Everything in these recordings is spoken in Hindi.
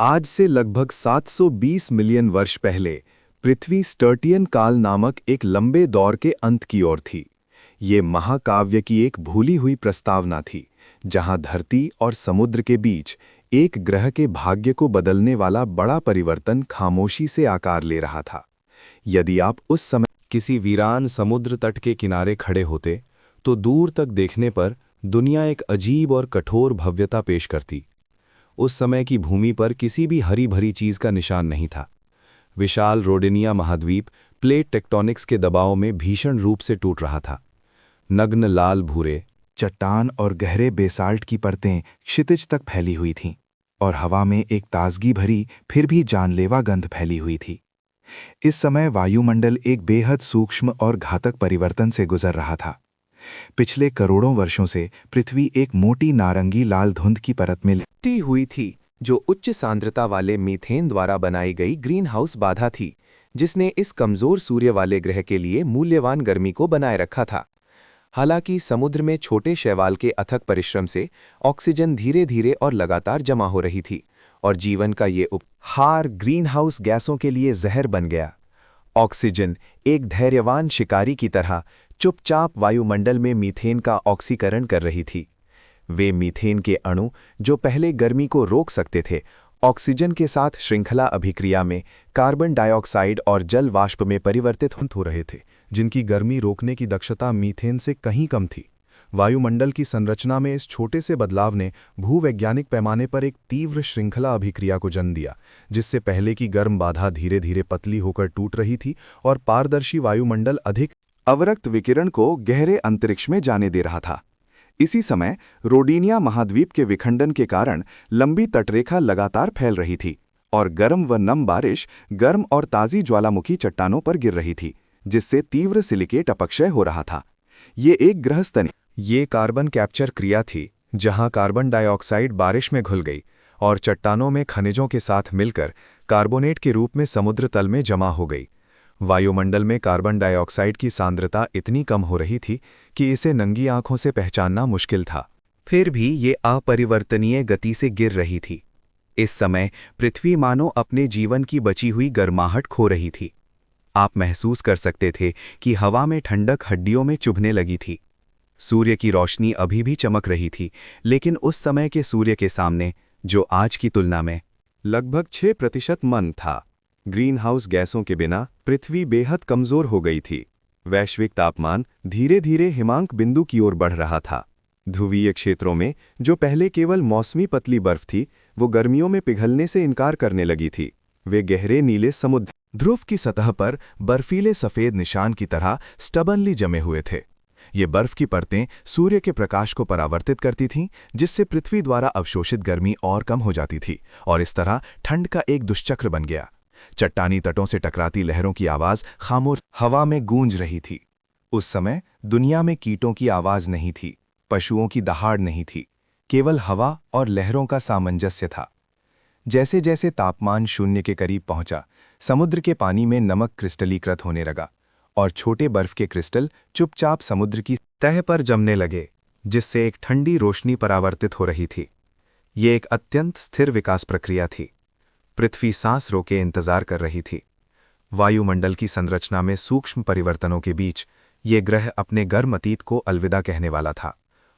आज से लगभग 720 मिलियन वर्ष पहले पृथ्वी स्टर्टियन काल नामक एक लंबे दौर के अंत की ओर थी। ये महाकाव्य की एक भूली हुई प्रस्तावना थी, जहां धरती और समुद्र के बीच एक ग्रह के भाग्य को बदलने वाला बड़ा परिवर्तन खामोशी से आकार ले रहा था। यदि आप उस समय किसी वीरान समुद्र तट के किनारे खड़े होते, तो दूर तक देखने पर दुनिया एक अजीब और कठोर भव्यता पेश करती। उस समय की भूमि पर किसी भी हरी भरी चीज का निशान नहीं था। विशाल रोडेनिया महाद्वीप प्लेट टेक्टोनिक्स के दबाव में भीषण रूप से टूट रहा था। नग्न लाल भूरे चट्टान और गहरे बेसाल्ट की परतें क्षितिज तक फैली हुई थीं, और हवा में एक ताजगी भरी फिर भी जानलेवा गंध फैली हुई थी। इस समय वायुमंडल एक बेहद सूक्ष्म और घातक परिवर्तन से गुजर रहा था। पिछले करोड़ों वर्षों से पृथ्वी एक मोटी नारंगी लाल धुंध की परत में लिपटी हुई थी, जो उच्च सांद्रता वाले मीथेन द्वारा बनाई गई ग्रीन हाउस बाधा थी, जिसने इस कमजोर सूर्य वाले ग्रह के लिए मूल्यवान गर्मी को बनाए रखा था। हालांकि समुद्र में छोटे शैवाल के अथक परिश्रम से ऑक्सीजन धीरे धीरे और लगातार जमा हो रही थी, और जीवन का ये उपहार ग्रीन हाउस गैसों के लिए जहर बन गया। ऑक्सीजन एक धैर्यवान शिकारी की तरह चुपचाप वायुमंडल में मीथेन का ऑक्सीकरण कर रही थी। वे मीथेन के अणु, जो पहले गर्मी को रोक सकते थे, ऑक्सीजन के साथ श्रृंखला अभिक्रिया में कार्बन डाइऑक्साइड और जल वाष्प में परिवर्तित हो रहे थे, जिनकी गर्मी रोकने की दक्षता मीथेन से कहीं कम थी। वायुमंडल की संरचना में इस छोटे से बदलाव ने भूवैज्ञानिक पैमाने पर एक तीव्र श्रृंखला अभिक्रिया को जन्म दिया, जिससे पहले की गर्म बाधा धीरे धीरे पतली होकर टूट रही थी और पारदर्शी वायुमंडल अधिक अवरक्त विकिरण को गहरे अंतरिक्ष में जाने दे रहा था। इसी समय रोडेनिया महाद्वीप के विखंडन के कारण लंबी तटरेखा लगातार फैल रही थी, और गर्म व नम बारिश गर्म और ताज़ी ज्वालामुखी चट्टानों पर गिर रही थी, जिससे तीव्र सिलिकेट अपक्षय हो रहा था। ये एक ये कार्बन कैप्चर क्रिया थी, जहां कार्बन डाइऑक्साइड बारिश में घुल गई और चट्टानों में खनिजों के साथ मिलकर कार्बोनेट के रूप में समुद्र तल में जमा हो गई। वायुमंडल में कार्बन डाइऑक्साइड की सांद्रता इतनी कम हो रही थी कि इसे नंगी आंखों से पहचानना मुश्किल था। फिर भी ये अपरिवर्तनीय गति से गिर रही थी। इस समय पृथ्वी मानो अपने जीवन की बची हुई गर्माहट खो रही थी। आप महसूस कर सकते थे कि हवा में ठंडक हड्डियों में चुभने लगी थी। सूर्य की रोशनी अभी भी चमक रही थी, लेकिन उस समय के सूर्य के सामने, जो आज की तुलना में लगभग 6% मंद था, ग्रीन हाउस गैसों के बिना पृथ्वी बेहद कमजोर हो गई थी। वैश्विक तापमान धीरे धीरे हिमांक बिंदु की ओर बढ़ रहा था। ध्रुवीय क्षेत्रों में जो पहले केवल मौसमी पतली बर्फ थी, वो गर्मियों में पिघलने से इनकार करने लगी थी। वे गहरे नीले समुद्र ध्रुव की सतह पर बर्फीले सफेद निशान की तरह स्टबनली जमे हुए थे। ये बर्फ की परतें सूर्य के प्रकाश को परावर्तित करती थीं, जिससे पृथ्वी द्वारा अवशोषित गर्मी और कम हो जाती थी, और इस तरह ठंड का एक दुष्चक्र बन गया। चट्टानी तटों से टकराती लहरों की आवाज खामोश हवा में गूंज रही थी। उस समय दुनिया में कीटों की आवाज नहीं थी, पशुओं की दहाड़ नहीं थी, केवल हवा और लहरों का सामंजस्य था। जैसे जैसे तापमान शून्य के करीब पहुंचा, समुद्र के पानी में नमक क्रिस्टलीकृत होने लगा, और छोटे बर्फ के क्रिस्टल चुपचाप समुद्र की तह पर जमने लगे, जिससे एक ठंडी रोशनी परावर्तित हो रही थी। ये एक अत्यंत स्थिर विकास प्रक्रिया थी। पृथ्वी सांस रोके इंतजार कर रही थी। वायुमंडल की संरचना में सूक्ष्म परिवर्तनों के बीच ये ग्रह अपने गर्म अतीत को अलविदा कहने वाला था,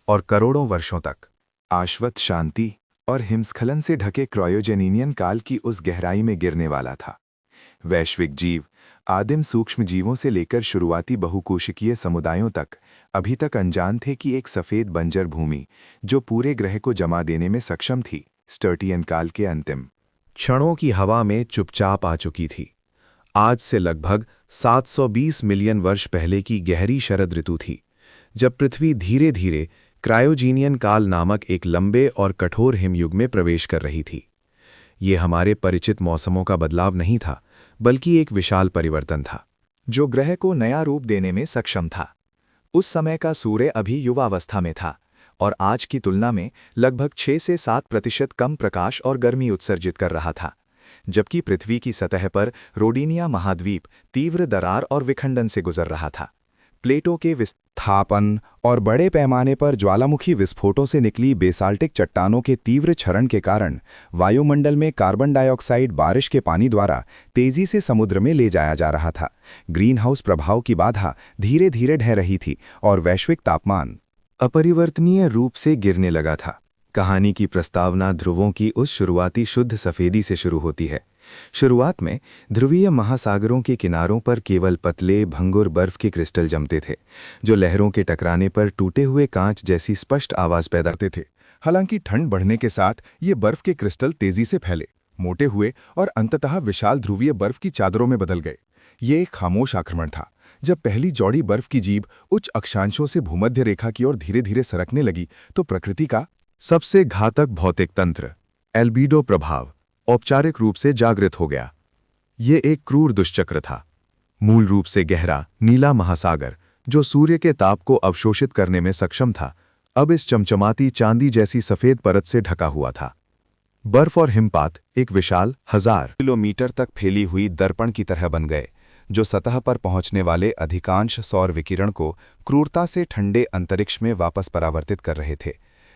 और करोड़ों वर्षों तक शाश्वत शांति और हिमस्खलन से ढके क्रायोजेनियन काल की उस गहराई में गिरने वाला था। वैश्विक जीव, आदिम सूक्ष्म जीवों से लेकर शुरुआती बहुकोशिकीय समुदायों तक, अभी तक अनजान थे कि एक सफेद बंजर भूमि, जो पूरे ग्रह को जमा देने में सक्षम थी, स्टर्टियन काल के अंतिम क्षणों की हवा में चुपचाप आ चुकी थी। आज से लगभग 720 मिलियन वर्ष पहले की गहरी शरद ऋतु थी, जब पृथ्वी धीरे धीरे क्रायोजेनियन काल नामक एक लंबे और कठोर हिमयुग में प्रवेश कर रही थी। ये हमारे परिचित मौसमों का बदलाव नहीं था, बल्कि एक विशाल परिवर्तन था, जो ग्रह को नया रूप देने में सक्षम था। उस समय का सूर्य अभी युवावस्था में था, और आज की तुलना में लगभग 6 से 7% कम प्रकाश और गर्मी उत्सर्जित कर रहा था, जबकि पृथ्वी की सतह पर रोडेनिया महाद्वीप तीव्र दरार और विखंडन से गुजर रहा था। प्लेटों के विस्थापन और बड़े पैमाने पर ज्वालामुखी विस्फोटों से निकली बेसाल्टिक चट्टानों के तीव्र क्षरण के कारण वायुमंडल में कार्बन डाइऑक्साइड बारिश के पानी द्वारा तेजी से समुद्र में ले जाया जा रहा था। ग्रीनहाउस प्रभाव की बाधा धीरे धीरे ढह रही थी और वैश्विक तापमान अपरिवर्तनीय रूप से गिरने लगा था। कहानी की प्रस्तावना ध्रुवों की उस शुरुआती शुद्ध सफेदी से शुरू होती है। शुरुआत में ध्रुवीय महासागरों के किनारों पर केवल पतले भंगुर बर्फ के क्रिस्टल जमते थे, जो लहरों के टकराने पर टूटे हुए कांच जैसी स्पष्ट आवाज पैदा करते थे। हालांकि ठंड बढ़ने के साथ ये बर्फ के क्रिस्टल तेजी से फैले, मोटे हुए और अंततः विशाल ध्रुवीय बर्फ की चादरों में बदल गए। ये एक खामोश आक्रमण था। जब पहली चौड़ी बर्फ की जीभ उच्च अक्षांशों से भूमध्य रेखा की ओर धीरे धीरे सरकने लगी तो प्रकृति का सबसे घातक भौतिक तंत्र, एल्बिडो प्रभाव, औपचारिक रूप से जागृत हो गया। ये एक क्रूर दुष्चक्र था। मूल रूप से गहरा नीला महासागर, जो सूर्य के ताप को अवशोषित करने में सक्षम था, अब इस चमचमाती चांदी जैसी सफेद परत से ढका हुआ था। बर्फ और हिमपात एक विशाल 1000 किलोमीटर तक फैली हुई दर्पण की तरह बन गए, जो सतह पर पहुंचने वाले अधिकांश सौर विकिरण को क्रूरता से ठंडे अंतरिक्ष में वापस परावर्तित कर रहे थे।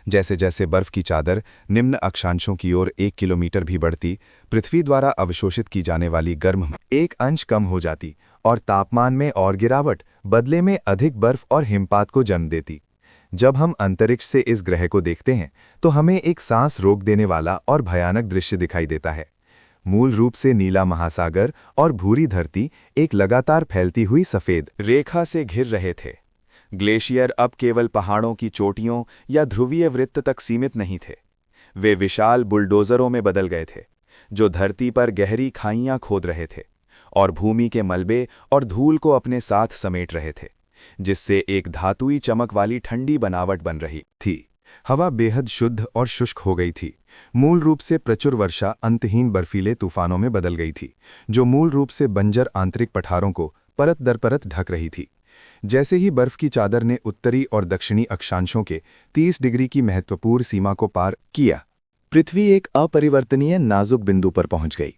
जैसे जैसे बर्फ की चादर निम्न अक्षांशों की ओर 1 किलोमीटर भी बढ़ती, पृथ्वी द्वारा अवशोषित की जाने वाली गर्म एक अंश कम हो जाती और तापमान में और गिरावट बदले में अधिक बर्फ और हिमपात को जन्म देती। जब हम अंतरिक्ष से इस ग्रह को देखते हैं तो हमें एक सांस रोक देने वाला और भयानक दृश्य दिखाई देता है। मूल रूप से नीला महासागर और भूरी धरती एक लगातार फैलती हुई सफेद रेखा से घिर रहे थे। ग्लेशियर अब केवल पहाड़ों की चोटियों या ध्रुवीय वृत्त तक सीमित नहीं थे। वे विशाल बुलडोजरों में बदल गए थे, जो धरती पर गहरी खाइयां खोद रहे थे और भूमि के मलबे और धूल को अपने साथ समेट रहे थे, जिससे एक धातुई चमक वाली ठंडी बनावट बन रही थी। हवा बेहद शुद्ध और शुष्क हो गई थी। मूल रूप से प्रचुर वर्षा अंतहीन बर्फीले तूफानों में बदल गई थी, जो मूल रूप से बंजर आंतरिक पठारों को परत दर परत ढक रही थी। जैसे ही बर्फ की चादर ने उत्तरी और दक्षिणी अक्षांशों के 30 डिग्री की महत्वपूर्ण सीमा को पार किया, पृथ्वी एक अपरिवर्तनीय नाजुक बिंदु पर पहुंच गई।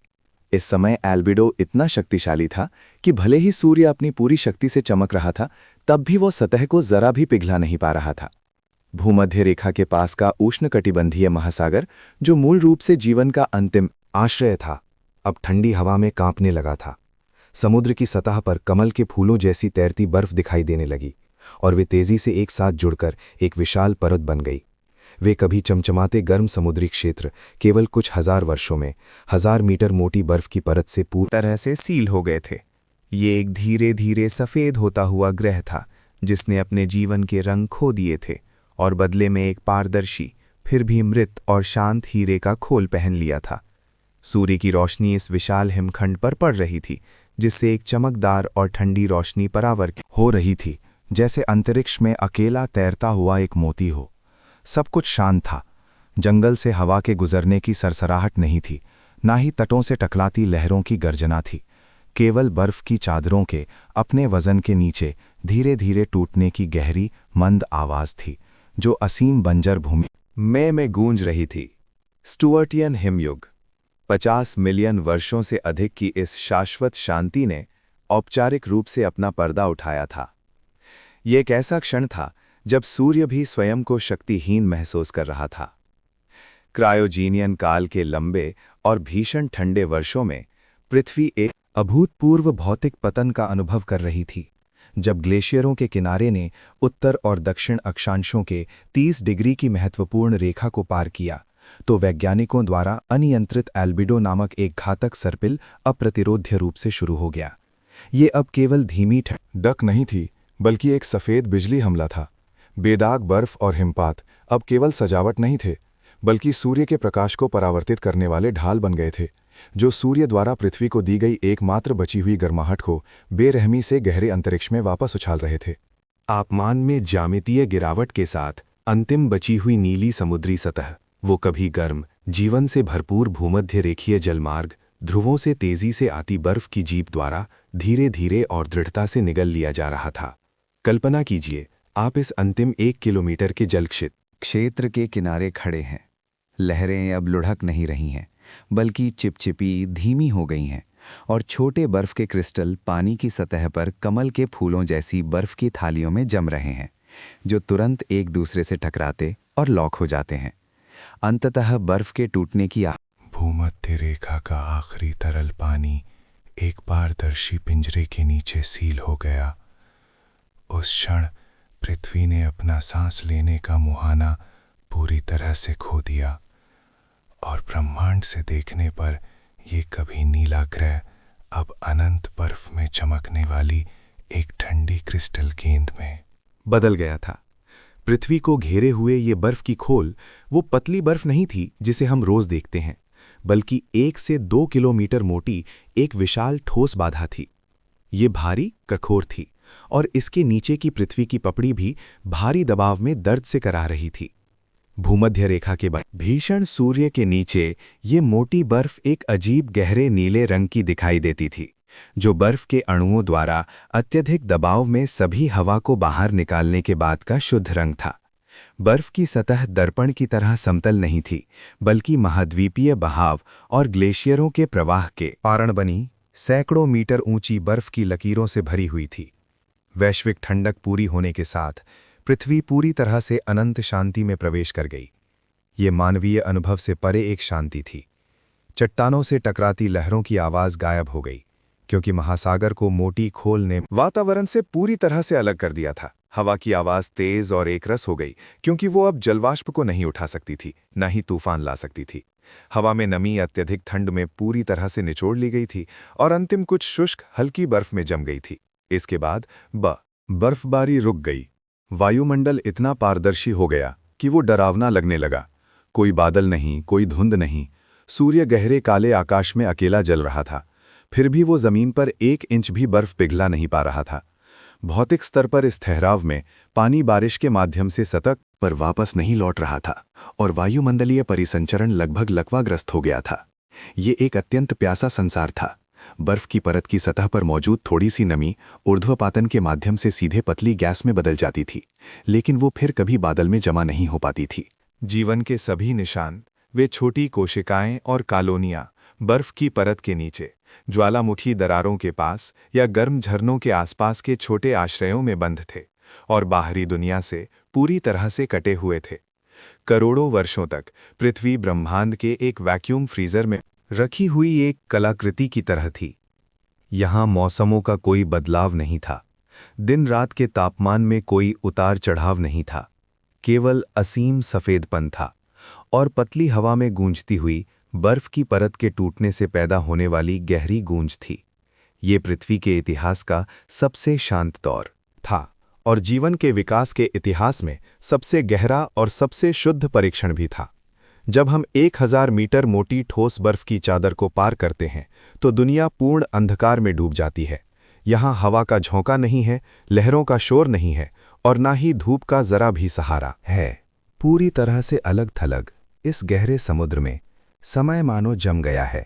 इस समय एल्बिडो इतना शक्तिशाली था कि भले ही सूर्य अपनी पूरी शक्ति से चमक रहा था, तब भी वो सतह को जरा भी पिघला नहीं पा रहा था। भूमध्य रेखा के पास का उष्णकटिबंधीय महासागर, जो मूल रूप से जीवन का अंतिम आश्रय था, अब ठंडी हवा में कांपने लगा था। समुद्र की सतह पर कमल के फूलों जैसी तैरती बर्फ दिखाई देने लगी और वे तेजी से एक साथ जुड़कर एक विशाल परत बन गई। वे कभी चमचमाते गर्म समुद्री क्षेत्र केवल कुछ 1000 वर्षों में 1000 मीटर मोटी बर्फ की परत से पूरी तरह से सील हो गए थे। ये एक धीरे धीरे सफ़ेद होता हुआ ग्रह था, जिसने अपने जीवन के रंग खो दिए थे और बदले में एक पारदर्शी फिर भी मृत और शांत हीरे का खोल पहन लिया था। सूर्य की रोशनी इस विशाल हिमखंड पर पड़ रही थी, जिससे एक चमकदार और ठंडी रोशनी परावर्तित हो रही थी, जैसे अंतरिक्ष में अकेला तैरता हुआ एक मोती हो। सब कुछ शांत था। जंगल से हवा के गुजरने की सरसराहट नहीं थी, ना ही तटों से टकराती लहरों की गर्जना थी। केवल बर्फ की चादरों के अपने वजन के नीचे धीरे धीरे टूटने की गहरी मंद आवाज थी, जो असीम बंजर भूमि में गूंज रही थी। स्टुअर्टियन हिमयुग, 50 मिलियन वर्षों से अधिक की इस शाश्वत शांति ने औपचारिक रूप से अपना पर्दा उठाया था। ये एक ऐसा क्षण था जब सूर्य भी स्वयं को शक्तिहीन महसूस कर रहा था। क्रायोजीनियन काल के लंबे और भीषण ठंडे वर्षों में पृथ्वी एक अभूतपूर्व भौतिक पतन का अनुभव कर रही थी। जब ग्लेशियरों के किनारे ने उत्तर और दक्षिण अक्षांशों के 30 डिग्री की महत्वपूर्ण रेखा को पार किया, तो वैज्ञानिकों द्वारा अनियंत्रित एल्बिडो नामक एक घातक सर्पिल अप्रतिरोध्य रूप से शुरू हो गया। ये अब केवल धीमी ठंडक नहीं थी, बल्कि एक सफ़ेद बिजली हमला था। बेदाग बर्फ और हिमपात अब केवल सजावट नहीं थे, बल्कि सूर्य के प्रकाश को परावर्तित करने वाले ढाल बन गए थे, जो सूर्य द्वारा पृथ्वी को दी गई एकमात्र बची हुई गर्माहट को बेरहमी से गहरे अंतरिक्ष में वापस उछाल रहे थे। तापमान में ज्यामितीय गिरावट के साथ अंतिम बची हुई नीली समुद्री सतह, वो कभी गर्म जीवन से भरपूर भूमध्य रेखीय जलमार्ग, ध्रुवों से तेजी से आती बर्फ की जीप द्वारा धीरे धीरे और दृढ़ता से निगल लिया जा रहा था। कल्पना कीजिए, आप इस अंतिम 1 किलोमीटर के जल क्षेत्र के किनारे खड़े हैं। लहरें अब लुढ़क नहीं रही हैं, बल्कि चिपचिपी धीमी हो गई हैं और छोटे बर्फ के क्रिस्टल पानी की सतह पर कमल के फूलों जैसी बर्फ की थालियों में जम रहे हैं, जो तुरंत एक दूसरे से टकराते और लॉक हो जाते हैं। अंततः बर्फ के टूटने की भूमध्य रेखा का आखिरी तरल पानी एक पारदर्शी पिंजरे के नीचे सील हो गया। उस क्षण पृथ्वी ने अपना सांस लेने का मुहाना पूरी तरह से खो दिया, और ब्रह्मांड से देखने पर ये कभी नीला ग्रह अब अनंत बर्फ में चमकने वाली एक ठंडी क्रिस्टल गेंद में बदल गया था। पृथ्वी को घेरे हुए ये बर्फ की खोल वो पतली बर्फ नहीं थी जिसे हम रोज देखते हैं, बल्कि 1 से 2 किलोमीटर मोटी एक विशाल ठोस बाधा थी। ये भारी, कठोर थी, और इसके नीचे की पृथ्वी की पपड़ी भी भारी दबाव में दर्द से कराह रही थी। भूमध्य रेखा के बाद भीषण सूर्य के नीचे ये मोटी बर्फ एक अजीब गहरे नीले रंग की दिखाई देती थी, जो बर्फ के अणुओं द्वारा अत्यधिक दबाव में सभी हवा को बाहर निकालने के बाद का शुद्ध रंग था। बर्फ की सतह दर्पण की तरह समतल नहीं थी, बल्कि महाद्वीपीय बहाव और ग्लेशियरों के प्रवाह के कारण बनी सैकड़ों मीटर ऊंची बर्फ की लकीरों से भरी हुई थी। वैश्विक ठंडक पूरी होने के साथ पृथ्वी पूरी तरह से अनंत शांति में प्रवेश कर गई। ये मानवीय अनुभव से परे एक शांति थी। चट्टानों से टकराती लहरों की आवाज गायब हो गई, क्योंकि महासागर को मोटी खोल ने वातावरण से पूरी तरह से अलग कर दिया था। हवा की आवाज तेज और एकरस हो गई, क्योंकि वो अब जलवाष्प को नहीं उठा सकती थी, न ही तूफान ला सकती थी। हवा में नमी अत्यधिक ठंड में पूरी तरह से निचोड़ ली गई थी, और अंतिम कुछ शुष्क हल्की बर्फ में जम गई थी। इसके बाद बर्फबारी रुक गई। वायुमंडल इतना पारदर्शी हो गया कि वो डरावना लगने लगा। कोई बादल नहीं, कोई धुंध नहीं। सूर्य गहरे काले आकाश में अकेला जल रहा था। फिर भी वो जमीन पर 1 इंच भी बर्फ पिघला नहीं पा रहा था। भौतिक स्तर पर इस ठहराव में पानी बारिश के माध्यम से सतह पर वापस नहीं लौट रहा था, और वायुमंडलीय परिसंचरण लगभग लकवाग्रस्त हो गया था। ये एक अत्यंत प्यासा संसार था। बर्फ की परत की सतह पर मौजूद थोड़ी सी नमी ऊर्ध्वपातन के माध्यम से सीधे पतली गैस में बदल जाती थी, लेकिन वो फिर कभी बादल में जमा नहीं हो पाती थी। जीवन के सभी निशान, वे छोटी कोशिकाएं और कॉलोनियां, बर्फ की परत के नीचे, ज्वालामुखी दरारों के पास या गर्म झरनों के आसपास के छोटे आश्रयों में बंद थे, और बाहरी दुनिया से पूरी तरह से कटे हुए थे। करोड़ों वर्षों तक पृथ्वी ब्रह्मांड के एक वैक्यूम फ्रीजर में रखी हुई एक कलाकृति की तरह थी। यहाँ मौसमों का कोई बदलाव नहीं था, दिन रात के तापमान में कोई उतार चढ़ाव नहीं था, केवल असीम सफ़ेदपन था, और पतली हवा में गूंजती हुई बर्फ की परत के टूटने से पैदा होने वाली गहरी गूंज थी। ये पृथ्वी के इतिहास का सबसे शांत दौर था, और जीवन के विकास के इतिहास में सबसे गहरा और सबसे शुद्ध परीक्षण भी था। जब हम 1000 मीटर मोटी ठोस बर्फ की चादर को पार करते हैं तो दुनिया पूर्ण अंधकार में डूब जाती है। यहाँ हवा का झोंका नहीं है, लहरों का शोर नहीं है, और ना ही धूप का जरा भी सहारा है। पूरी तरह से अलग थलग इस गहरे समुद्र में समय मानो जम गया है।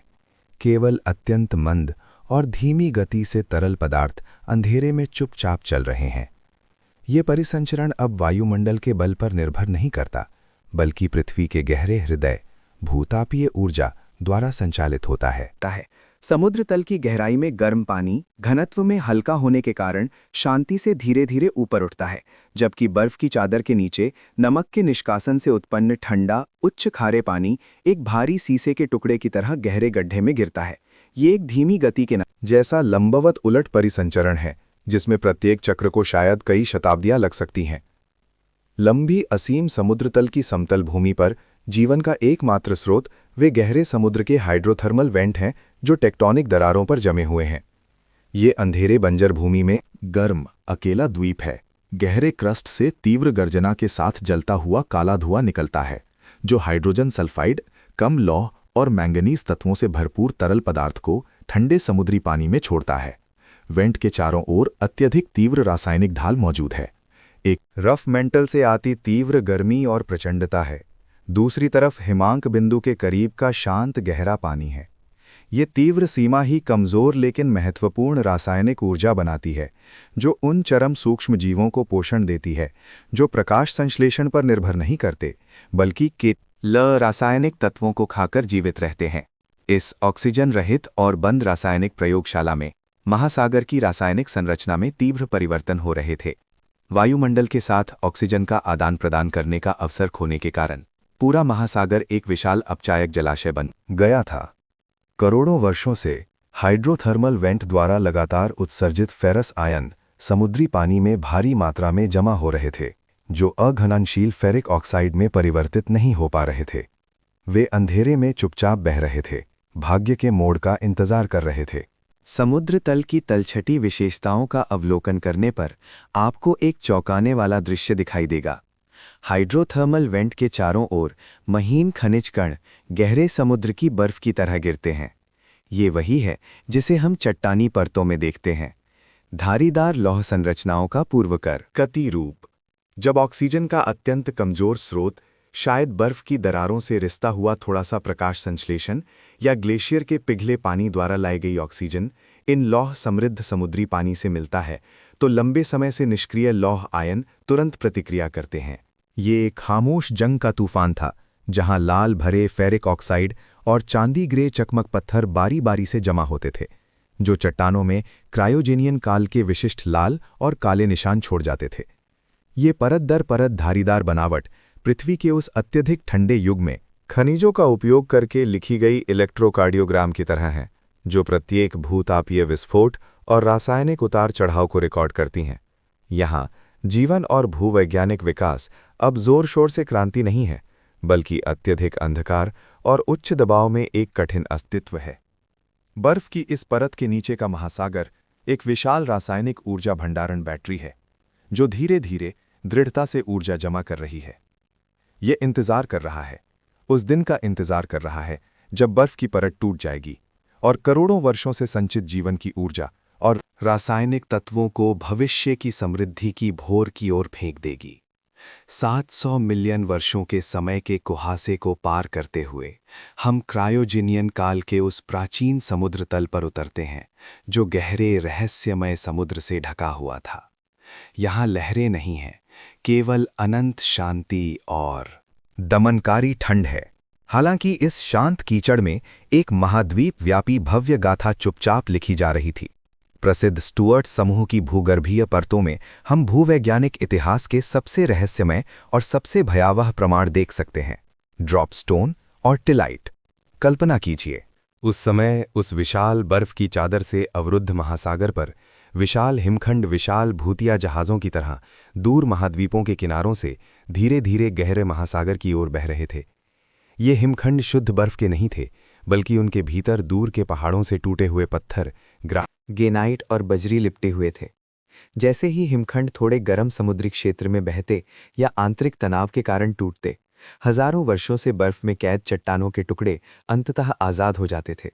केवल अत्यंत मंद और धीमी गति से तरल पदार्थ अंधेरे में चुपचाप चल रहे हैं। ये परिसंचरण अब वायुमंडल के बल पर निर्भर नहीं करता, बल्कि पृथ्वी के गहरे हृदय भूतापीय ऊर्जा द्वारा संचालित होता है। समुद्र तल की गहराई में गर्म पानी घनत्व में हल्का होने के कारण शांति से धीरे धीरे ऊपर उठता है, जबकि बर्फ की चादर के नीचे नमक के निष्कासन से उत्पन्न ठंडा उच्च खारे पानी एक भारी शीशे के टुकड़े की तरह गहरे गड्ढे में गिरता है। ये एक धीमी गति के जैसा लंबवत उलट परिसंचरण है, जिसमें प्रत्येक चक्र को शायद कई शताब्दियां लग सकती हैं। लंबी असीम समुद्र तल की समतल भूमि पर जीवन का एकमात्र स्रोत वे गहरे समुद्र के हाइड्रोथर्मल वेंट हैं, जो टेक्टोनिक दरारों पर जमे हुए हैं। ये अंधेरे बंजर भूमि में गर्म अकेला द्वीप है। गहरे क्रस्ट से तीव्र गर्जना के साथ जलता हुआ काला धुआं निकलता है, जो हाइड्रोजन सल्फाइड, कम लौह और मैंगनीज तत्वों से भरपूर तरल पदार्थ को ठंडे समुद्री पानी में छोड़ता है। वेंट के चारों ओर अत्यधिक तीव्र रासायनिक ढाल मौजूद है। एक रफ मेंटल से आती तीव्र गर्मी और प्रचंडता है, दूसरी तरफ हिमांक बिंदु के करीब का शांत गहरा पानी है। ये तीव्र सीमा ही कमजोर लेकिन महत्वपूर्ण रासायनिक ऊर्जा बनाती है, जो उन चरम सूक्ष्म जीवों को पोषण देती है जो प्रकाश संश्लेषण पर निर्भर नहीं करते, बल्कि रासायनिक तत्वों को खाकर जीवित रहते हैं। इस ऑक्सीजन रहित और बंद रासायनिक प्रयोगशाला में महासागर की रासायनिक संरचना में तीव्र परिवर्तन हो रहे थे। वायुमंडल के साथ ऑक्सीजन का आदान प्रदान करने का अवसर खोने के कारण पूरा महासागर एक विशाल अपचायक जलाशय बन गया था। करोड़ों वर्षों से हाइड्रोथर्मल वेंट द्वारा लगातार उत्सर्जित फेरस आयन समुद्री पानी में भारी मात्रा में जमा हो रहे थे, जो अघननशील फेरिक ऑक्साइड में परिवर्तित नहीं हो पा रहे थे। वे अंधेरे में चुपचाप बह रहे थे, भाग्य के मोड़ का इंतजार कर रहे थे। समुद्र तल की तलछटी विशेषताओं का अवलोकन करने पर आपको एक चौंकाने वाला दृश्य दिखाई देगा। हाइड्रोथर्मल वेंट के चारों ओर महीन खनिज कण गहरे समुद्र की बर्फ की तरह गिरते हैं। ये वही है जिसे हम चट्टानी परतों में देखते हैं, धारीदार लौह संरचनाओं का पूर्वकर कति रूप। जब ऑक्सीजन का अत्यंत कमजोर स्रोत, शायद बर्फ की दरारों से रिश्ता हुआ थोड़ा सा प्रकाश संश्लेषण या ग्लेशियर के पिघले पानी द्वारा लाई गई ऑक्सीजन इन लौह समृद्ध समुद्री पानी से मिलता है, तो लंबे समय से निष्क्रिय लौह आयन तुरंत प्रतिक्रिया करते हैं। ये एक खामोश जंग का तूफान था, जहां लाल भरे फेरिक ऑक्साइड और चांदी ग्रे चकमक पत्थर बारी बारी से जमा होते थे, जो चट्टानों में क्रायोजेनियन काल के विशिष्ट लाल और काले निशान छोड़ जाते थे। ये परत दर परत धारीदार बनावट पृथ्वी के उस अत्यधिक ठंडे युग में खनिजों का उपयोग करके लिखी गई इलेक्ट्रोकार्डियोग्राम की तरह है, जो प्रत्येक भूतापीय विस्फोट और रासायनिक उतार चढ़ाव को रिकॉर्ड करती हैं। यहाँ जीवन और भूवैज्ञानिक विकास अब जोर शोर से क्रांति नहीं है, बल्कि अत्यधिक अंधकार और उच्च दबाव में एक कठिन अस्तित्व है। बर्फ की इस परत के नीचे का महासागर एक विशाल रासायनिक ऊर्जा भंडारण बैटरी है, जो धीरे धीरे दृढ़ता से ऊर्जा जमा कर रही है। ये इंतजार कर रहा है, उस दिन का इंतजार कर रहा है जब बर्फ की परत टूट जाएगी और करोड़ों वर्षों से संचित जीवन की ऊर्जा और रासायनिक तत्वों को भविष्य की समृद्धि की भोर की ओर फेंक देगी। 700 मिलियन वर्षों के समय के कुहासे को पार करते हुए हम क्रायोजेनियन काल के उस प्राचीन समुद्र तल पर उतरते हैं, जो गहरे रहस्यमय समुद्र से ढका हुआ था। यहाँ लहरें नहीं हैं, केवल अनंत शांति और दमनकारी ठंड है। हालांकि इस शांत कीचड़ में एक महाद्वीप व्यापी भव्य गाथा चुपचाप लिखी जा रही थी। प्रसिद्ध स्टुअर्ट समूह की भूगर्भीय परतों में हम भूवैज्ञानिक इतिहास के सबसे रहस्यमय और सबसे भयावह प्रमाण देख सकते हैं, ड्रॉपस्टोन और टिलाइट। कल्पना कीजिए, उस समय उस विशाल बर्फ की चादर से अवरुद्ध महासागर पर विशाल हिमखंड विशाल भूतिया जहाज़ों की तरह दूर महाद्वीपों के किनारों से धीरे धीरे गहरे महासागर की ओर बह रहे थे। ये हिमखंड शुद्ध बर्फ के नहीं थे, बल्कि उनके भीतर दूर के पहाड़ों से टूटे हुए पत्थर, ग्रेनाइट और बजरी लिपटे हुए थे। जैसे ही हिमखंड थोड़े गर्म समुद्री क्षेत्र में बहते या आंतरिक तनाव के कारण टूटते, हजारों वर्षों से बर्फ में कैद चट्टानों के टुकड़े अंततः आज़ाद हो जाते थे।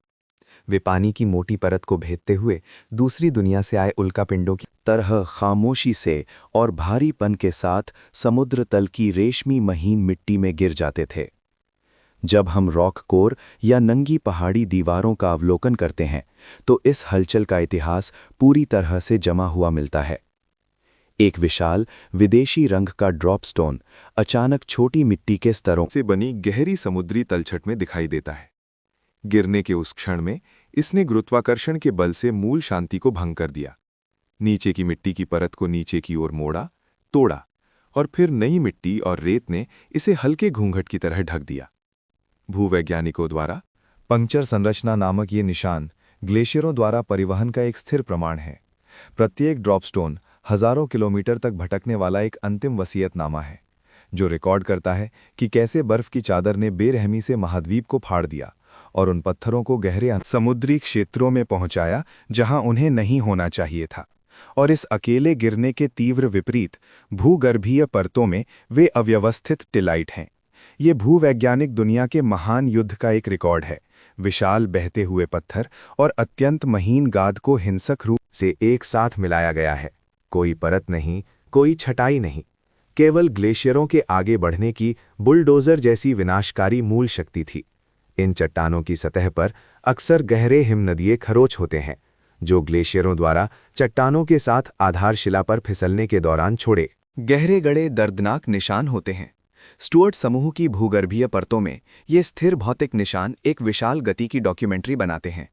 वे पानी की मोटी परत को भेदते हुए दूसरी दुनिया से आए उल्कापिंडों की तरह खामोशी से और भारीपन के साथ समुद्र तल की रेशमी महीन मिट्टी में गिर जाते थे। जब हम रॉक कोर या नंगी पहाड़ी दीवारों का अवलोकन करते हैं, तो इस हलचल का इतिहास पूरी तरह से जमा हुआ मिलता है। एक विशाल विदेशी रंग का ड्रॉपस्टोन अचानक छोटी मिट्टी के स्तरों से बनी गहरी समुद्री तलछट में दिखाई देता है। गिरने के उस क्षण में इसने गुरुत्वाकर्षण के बल से मूल शांति को भंग कर दिया। नीचे की मिट्टी की परत को नीचे की ओर मोड़ा, तोड़ा और फिर नई मिट्टी और रेत ने इसे हल्के घूंघट की तरह ढक दिया। भूवैज्ञानिकों द्वारा पंक्चर संरचना नामक ये निशान ग्लेशियरों द्वारा परिवहन का एक स्थिर प्रमाण है। प्रत्येक ड्रॉपस्टोन हजारों किलोमीटर तक भटकने वाला एक अंतिम वसीयतनामा है, जो रिकॉर्ड करता है कि कैसे बर्फ की चादर ने बेरहमी से महाद्वीप को फाड़ दिया और उन पत्थरों को गहरे समुद्री क्षेत्रों में पहुंचाया जहां उन्हें नहीं होना चाहिए था। और इस अकेले गिरने के तीव्र विपरीत भूगर्भीय परतों में वे अव्यवस्थित टिलाइट हैं। ये भूवैज्ञानिक दुनिया के महान युद्ध का एक रिकॉर्ड है। विशाल बहते हुए पत्थर और अत्यंत महीन गाद को हिंसक रूप से एक साथ मिलाया गया है। कोई परत नहीं, कोई छटाई नहीं, केवल ग्लेशियरों के आगे बढ़ने की बुलडोजर जैसी विनाशकारी मूल शक्ति थी। इन चट्टानों की सतह पर अक्सर गहरे हिमनदीय खरोच होते हैं, जो ग्लेशियरों द्वारा चट्टानों के साथ आधारशिला पर फिसलने के दौरान छोड़े गहरे गड़े दर्दनाक निशान होते हैं, स्टुअर्ट समूह की भूगर्भीय परतों में ये स्थिर भौतिक निशान एक विशाल गति की डॉक्यूमेंट्री बनाते हैं।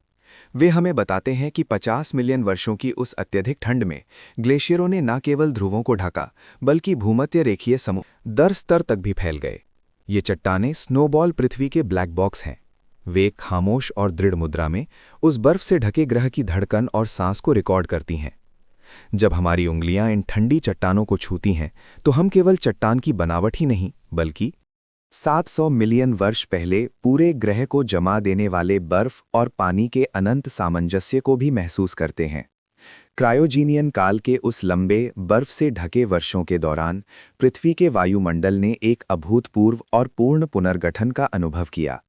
वे हमें बताते हैं कि 50 मिलियन वर्षों की उस अत्यधिक ठंड में ग्लेशियरों ने न केवल ध्रुवों को ढका बल्कि भूमध्य रेखीय समूह दर स्तर तक भी फैल गए। ये चट्टानें स्नोबॉल पृथ्वी के ब्लैक बॉक्स हैं। वे एक खामोश और दृढ़ मुद्रा में उस बर्फ से ढके ग्रह की धड़कन और सांस को रिकॉर्ड करती हैं। जब हमारी उंगलियां इन ठंडी चट्टानों को छूती हैं तो हम केवल चट्टान की बनावट ही नहीं बल्कि 700 मिलियन वर्ष पहले पूरे ग्रह को जमा देने वाले बर्फ और पानी के अनंत सामंजस्य को भी महसूस करते हैं। क्रायोजीनियन काल के उस लंबे बर्फ से ढके वर्षों के दौरान पृथ्वी के वायुमंडल ने एक अभूतपूर्व और पूर्ण पुनर्गठन का अनुभव किया,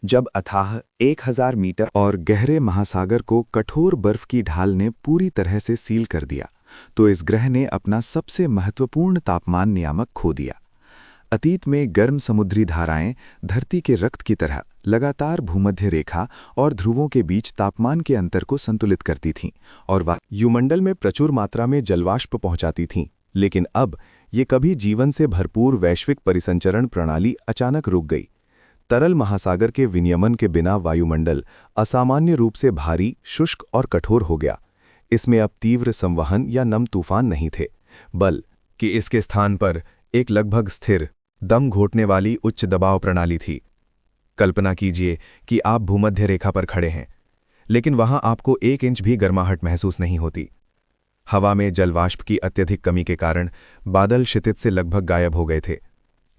जब अथाह 1000 मीटर और गहरे महासागर को कठोर बर्फ की ढाल ने पूरी तरह से सील कर दिया, तो इस ग्रह ने अपना सबसे महत्वपूर्ण तापमान नियामक खो दिया। अतीत में गर्म समुद्री धाराएं धरती के रक्त की तरह लगातार भूमध्य रेखा और ध्रुवों के बीच तापमान के अंतर को संतुलित करती थीं और वायुमंडल में प्रचुर मात्रा में जलवाष्प पहुंचाती थीं। लेकिन अब ये कभी जीवन से भरपूर वैश्विक परिसंचरण प्रणाली अचानक रुक गई। तरल महासागर के विनियमन के बिना वायुमंडल असामान्य रूप से भारी, शुष्क और कठोर हो गया। इसमें अब तीव्र संवहन या नम तूफान नहीं थे, बल्कि इसके स्थान पर एक लगभग स्थिर, दम घोटने वाली उच्च दबाव प्रणाली थी। कल्पना कीजिए कि आप भूमध्य रेखा पर खड़े हैं, लेकिन वहां आपको 1 इंच भी गर्माहट महसूस नहीं होती। हवा में जलवाष्प की अत्यधिक कमी के कारण बादल क्षितिज से लगभग गायब हो गए थे,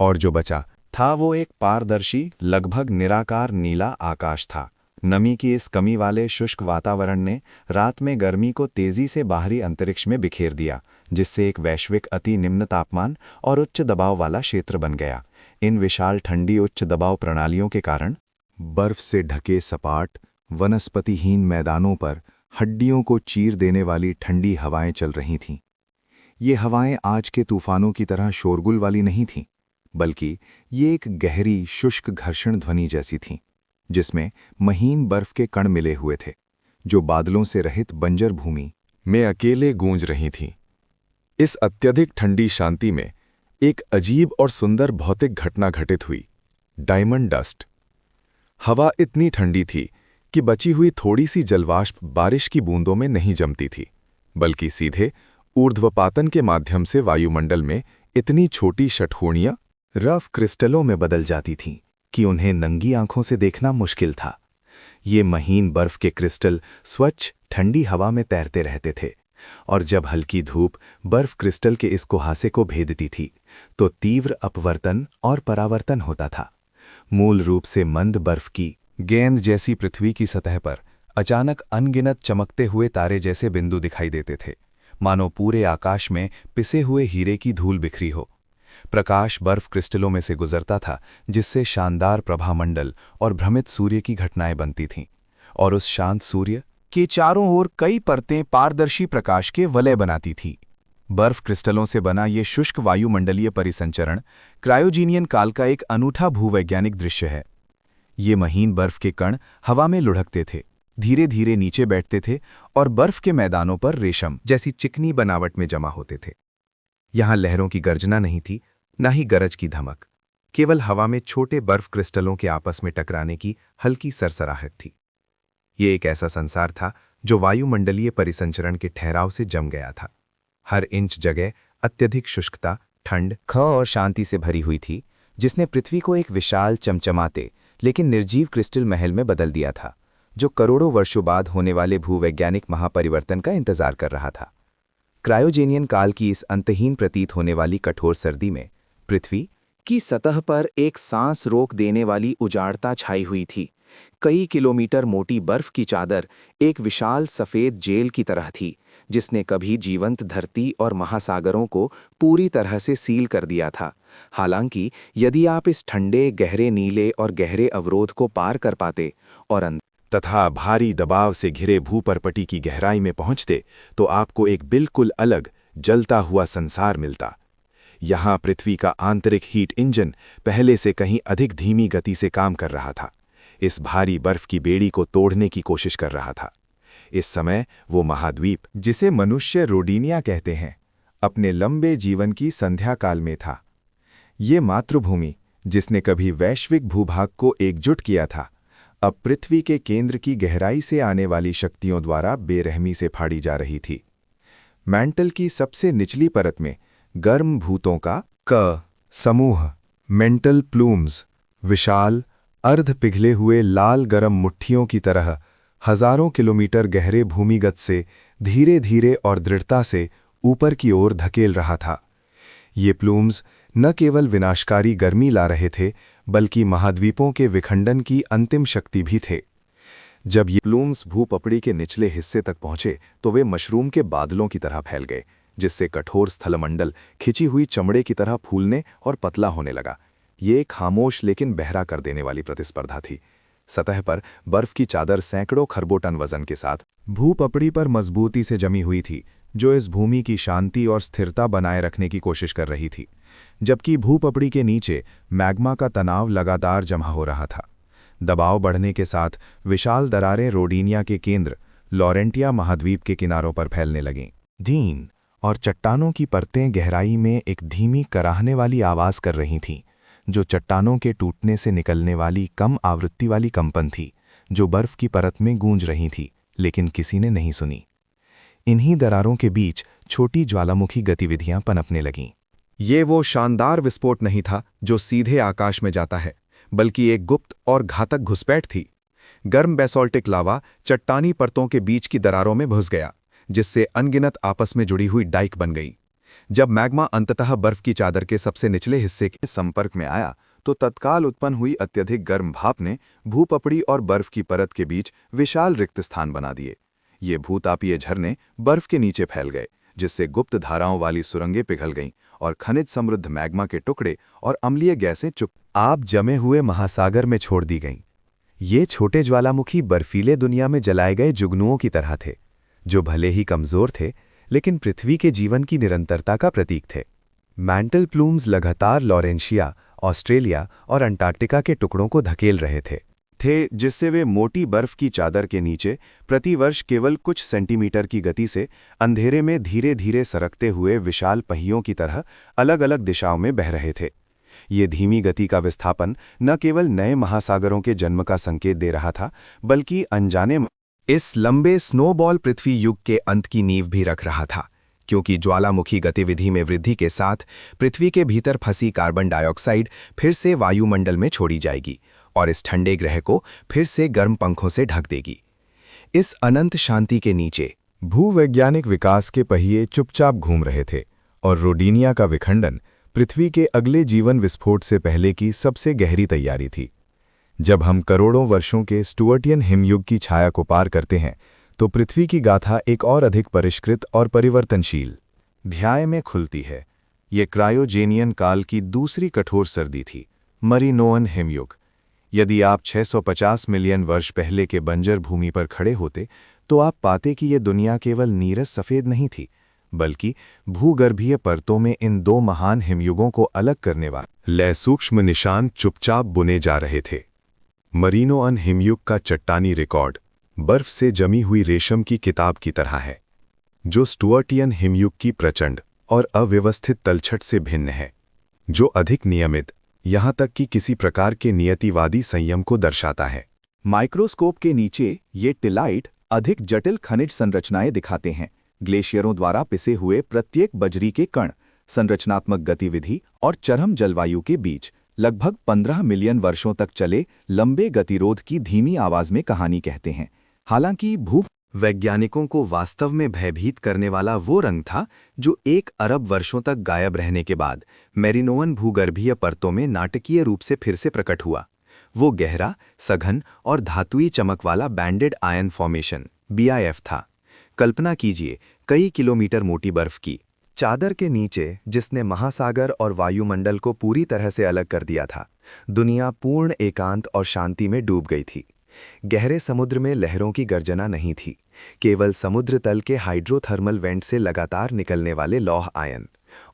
और जो बचा था वो एक पारदर्शी, लगभग निराकार नीला आकाश था। नमी की इस कमी वाले शुष्क वातावरण ने रात में गर्मी को तेजी से बाहरी अंतरिक्ष में बिखेर दिया, जिससे एक वैश्विक अति निम्न तापमान और उच्च दबाव वाला क्षेत्र बन गया। इन विशाल ठंडी उच्च दबाव प्रणालियों के कारण बर्फ से ढके सपाट, वनस्पतिहीन मैदानों पर हड्डियों को चीर देने वाली ठंडी हवाएं चल रही थीं। ये हवाएं आज के तूफानों की तरह शोरगुल वाली नहीं थीं, बल्कि ये एक गहरी, शुष्क घर्षण ध्वनि जैसी थीं, जिसमें महीन बर्फ के कण मिले हुए थे, जो बादलों से रहित बंजर भूमि में अकेले गूंज रही थीं। इस अत्यधिक ठंडी शांति में एक अजीब और सुंदर भौतिक घटना घटित हुई, डायमंड डस्ट। हवा इतनी ठंडी थी कि बची हुई थोड़ी सी जलवाष्प बारिश की बूंदों में नहीं जमती थी, बल्कि सीधे ऊर्ध्वपातन के माध्यम से वायुमंडल में इतनी छोटी शटकोणियां, रफ क्रिस्टलों में बदल जाती थीं कि उन्हें नंगी आंखों से देखना मुश्किल था। ये महीन बर्फ के क्रिस्टल स्वच्छ ठंडी हवा में तैरते रहते थे, और जब हल्की धूप बर्फ क्रिस्टल के इस कुहासे को भेदती थी तो तीव्र अपवर्तन और परावर्तन होता था। मूल रूप से मंद बर्फ की गेंद जैसी पृथ्वी की सतह पर अचानक अनगिनत चमकते हुए तारे जैसे बिंदु दिखाई देते थे, मानो पूरे आकाश में पिसे हुए हीरे की धूल बिखरी हो। प्रकाश बर्फ क्रिस्टलों में से गुजरता था, जिससे शानदार प्रभामंडल और भ्रमित सूर्य की घटनाएं बनती थीं, और उस शांत सूर्य के चारों ओर कई परतें पारदर्शी प्रकाश के वलय बनाती थीं। बर्फ क्रिस्टलों से बना ये शुष्क वायुमंडलीय परिसंचरण क्रायोजीनियन काल का एक अनूठा भूवैज्ञानिक दृश्य है। ये महीन बर्फ के कण हवा में लुढ़कते थे, धीरे धीरे नीचे बैठते थे और बर्फ के मैदानों पर रेशम जैसी चिकनी बनावट में जमा होते थे। यहाँ लहरों की गर्जना नहीं थी, न ही गरज की धमक, केवल हवा में छोटे बर्फ क्रिस्टलों के आपस में टकराने की हल्की सरसराहट थी। ये एक ऐसा संसार था जो वायुमंडलीय परिसंचरण के ठहराव से जम गया था। हर इंच जगह अत्यधिक शुष्कता, ठंड, ख और शांति से भरी हुई थी, जिसने पृथ्वी को एक विशाल, चमचमाते लेकिन निर्जीव क्रिस्टल महल में बदल दिया था, जो करोड़ों वर्षों बाद होने वाले भूवैज्ञानिक महापरिवर्तन का इंतजार कर रहा था। क्रायोजेनियन काल की इस अंतहीन प्रतीत होने वाली कठोर सर्दी में पृथ्वी की सतह पर एक सांस रोक देने वाली उजाड़ता छाई हुई थी। कई किलोमीटर मोटी बर्फ की चादर एक विशाल सफ़ेद जेल की तरह थी, जिसने कभी जीवंत धरती और महासागरों को पूरी तरह से सील कर दिया था। हालांकि यदि आप इस ठंडे, गहरे नीले और गहरे अवरोध को पार कर पाते और तथा भारी दबाव से घिरे भूपर्पटी की गहराई में पहुंचते, तो आपको एक बिल्कुल अलग, जलता हुआ संसार मिलता। यहाँ पृथ्वी का आंतरिक हीट इंजन पहले से कहीं अधिक धीमी गति से काम कर रहा था, इस भारी बर्फ की बेड़ी को तोड़ने की कोशिश कर रहा था। इस समय वो महाद्वीप, जिसे मनुष्य रोडीनिया कहते हैं, अपने लंबे जीवन की संध्या काल में था। ये मातृभूमि, जिसने कभी वैश्विक भूभाग को एकजुट किया था, अब पृथ्वी के केंद्र की गहराई से आने वाली शक्तियों द्वारा बेरहमी से फाड़ी जा रही थी। मैंटल की सबसे निचली परत में गर्म भूतों का समूह, मेंटल प्लूम्स, विशाल अर्ध पिघले हुए लाल गरम मुट्ठियों की तरह हजारों किलोमीटर गहरे भूमिगत से धीरे धीरे और दृढ़ता से ऊपर की ओर धकेल रहा था। ये प्लूम्स न केवल विनाशकारी गर्मी ला रहे थे, बल्कि महाद्वीपों के विखंडन की अंतिम शक्ति भी थे। जब ये प्लूम्स भूपपड़ी के निचले हिस्से तक पहुंचे तो वे मशरूम के बादलों की तरह फैल गए, जिससे कठोर स्थलमंडल खिंची हुई चमड़े की तरह फूलने और पतला होने लगा। ये एक खामोश लेकिन बहरा कर देने वाली प्रतिस्पर्धा थी। सतह पर बर्फ की चादर सैकड़ों खरबों टन वजन के साथ भूपपड़ी पर मजबूती से जमी हुई थी, जो इस भूमि की शांति और स्थिरता बनाए रखने की कोशिश कर रही थी, जबकि भूपपड़ी के नीचे मैग्मा का तनाव लगातार जमा हो रहा था। दबाव बढ़ने के साथ विशाल दरारें रोडीनिया के केंद्र लॉरेंटिया महाद्वीप के किनारों पर फैलने लगीं। डीन और चट्टानों की परतें गहराई में एक धीमी कराहने वाली आवाज कर रही थीं, जो चट्टानों के टूटने से निकलने वाली कम आवृत्ति वाली कंपन थी, जो बर्फ की परत में गूंज रही थी, लेकिन किसी ने नहीं सुनी। इन्हीं दरारों के बीच छोटी ज्वालामुखी गतिविधियां पनपने लगीं। ये वो शानदार विस्फोट नहीं था जो सीधे आकाश में जाता है, बल्कि एक गुप्त और घातक घुसपैठ थी। गर्म बेसोल्टिक लावा चट्टानी परतों के बीच की दरारों में घुस गया, जिससे अनगिनत आपस में जुड़ी हुई डाइक बन गई। जब मैग्मा अंततः बर्फ की चादर के सबसे निचले हिस्से के संपर्क में आया, तो तत्काल उत्पन्न हुई अत्यधिक गर्म भाप ने भूपपड़ी और बर्फ की परत के बीच विशाल रिक्त स्थान बना दिए। ये भूतापीय झरने बर्फ के नीचे फैल गए, जिससे गुप्त धाराओं वाली सुरंगें पिघल गईं और खनिज समृद्ध मैग्मा के टुकड़े और अम्लीय गैसें चुपचाप जमे हुए महासागर में छोड़ दी गईं। ये छोटे ज्वालामुखी बर्फीले दुनिया में जलाए गए जुगनुओं की तरह थे, जो भले ही कमजोर थे, लेकिन पृथ्वी के जीवन की निरंतरता का प्रतीक थे। मैंटल प्लूम्स लगातार लॉरेंशिया, ऑस्ट्रेलिया और अंटार्कटिका के टुकड़ों को धकेल रहे थे, जिससे वे मोटी बर्फ की चादर के नीचे प्रतिवर्ष केवल कुछ सेंटीमीटर की गति से अंधेरे में धीरे धीरे सरकते हुए विशाल पहियों की तरह अलग अलग दिशाओं में बह रहे थे। ये धीमी गति का विस्थापन न केवल नए महासागरों के जन्म का संकेत दे रहा था, बल्कि अनजाने इस लंबे स्नोबॉल पृथ्वी युग के अंत की नींव भी रख रहा था, क्योंकि ज्वालामुखी गतिविधि में वृद्धि के साथ पृथ्वी के भीतर फंसी कार्बन डाइऑक्साइड फिर से वायुमंडल में छोड़ी जाएगी और इस ठंडे ग्रह को फिर से गर्म पंखों से ढक देगी। इस अनंत शांति के नीचे भूवैज्ञानिक विकास के पहिए चुपचाप घूम रहे थे और रोडीनिया का विखंडन पृथ्वी के अगले जीवन विस्फोट से पहले की सबसे गहरी तैयारी थी। जब हम करोड़ों वर्षों के स्टुअर्टियन हिमयुग की छाया को पार करते हैं, तो पृथ्वी की गाथा एक और अधिक परिष्कृत और परिवर्तनशील अध्याय में खुलती है। ये क्रायोजेनियन काल की दूसरी कठोर सर्दी थी, मरीनोअन हिमयुग। यदि आप 650 मिलियन वर्ष पहले के बंजर भूमि पर खड़े होते, तो आप पाते कि ये दुनिया केवल नीरस सफ़ेद नहीं थी, बल्कि भूगर्भीय परतों में इन दो महान हिमयुगों को अलग करने वाले सूक्ष्म निशान चुपचाप बुने जा रहे थे। मरीनोअन हिमयुग का चट्टानी रिकॉर्ड बर्फ से जमी हुई रेशम की किताब की तरह है, जो स्टुअर्टियन हिमयुग की प्रचंड और अव्यवस्थित तलछट से भिन्न है, जो अधिक नियमित, यहाँ तक कि किसी प्रकार के नियतिवादी संयम को दर्शाता है। माइक्रोस्कोप के नीचे ये टिलाइट अधिक जटिल खनिज संरचनाएं दिखाते हैं। ग्लेशियरों द्वारा पिसे हुए प्रत्येक बजरी के कण संरचनात्मक गतिविधि और चरम जलवायु के बीच लगभग 15 मिलियन वर्षों तक चले लंबे गतिरोध की धीमी आवाज में कहानी कहते हैं। हालांकि वैज्ञानिकों को वास्तव में भयभीत करने वाला वो रंग था जो 1 अरब वर्षों तक गायब रहने के बाद मेरिनोअन भूगर्भीय परतों में नाटकीय रूप से फिर से प्रकट हुआ। वो गहरा, सघन और धातुई चमक वाला बैंडेड आयन फॉर्मेशन BIF था। कल्पना कीजिए कई किलोमीटर मोटी बर्फ की चादर के नीचे, जिसने महासागर और वायुमंडल को पूरी तरह से अलग कर दिया था। दुनिया पूर्ण एकांत और शांति में डूब गई थी। गहरे समुद्र में लहरों की गर्जना नहीं थी, केवल समुद्र तल के हाइड्रोथर्मल वेंट से लगातार निकलने वाले लौह आयन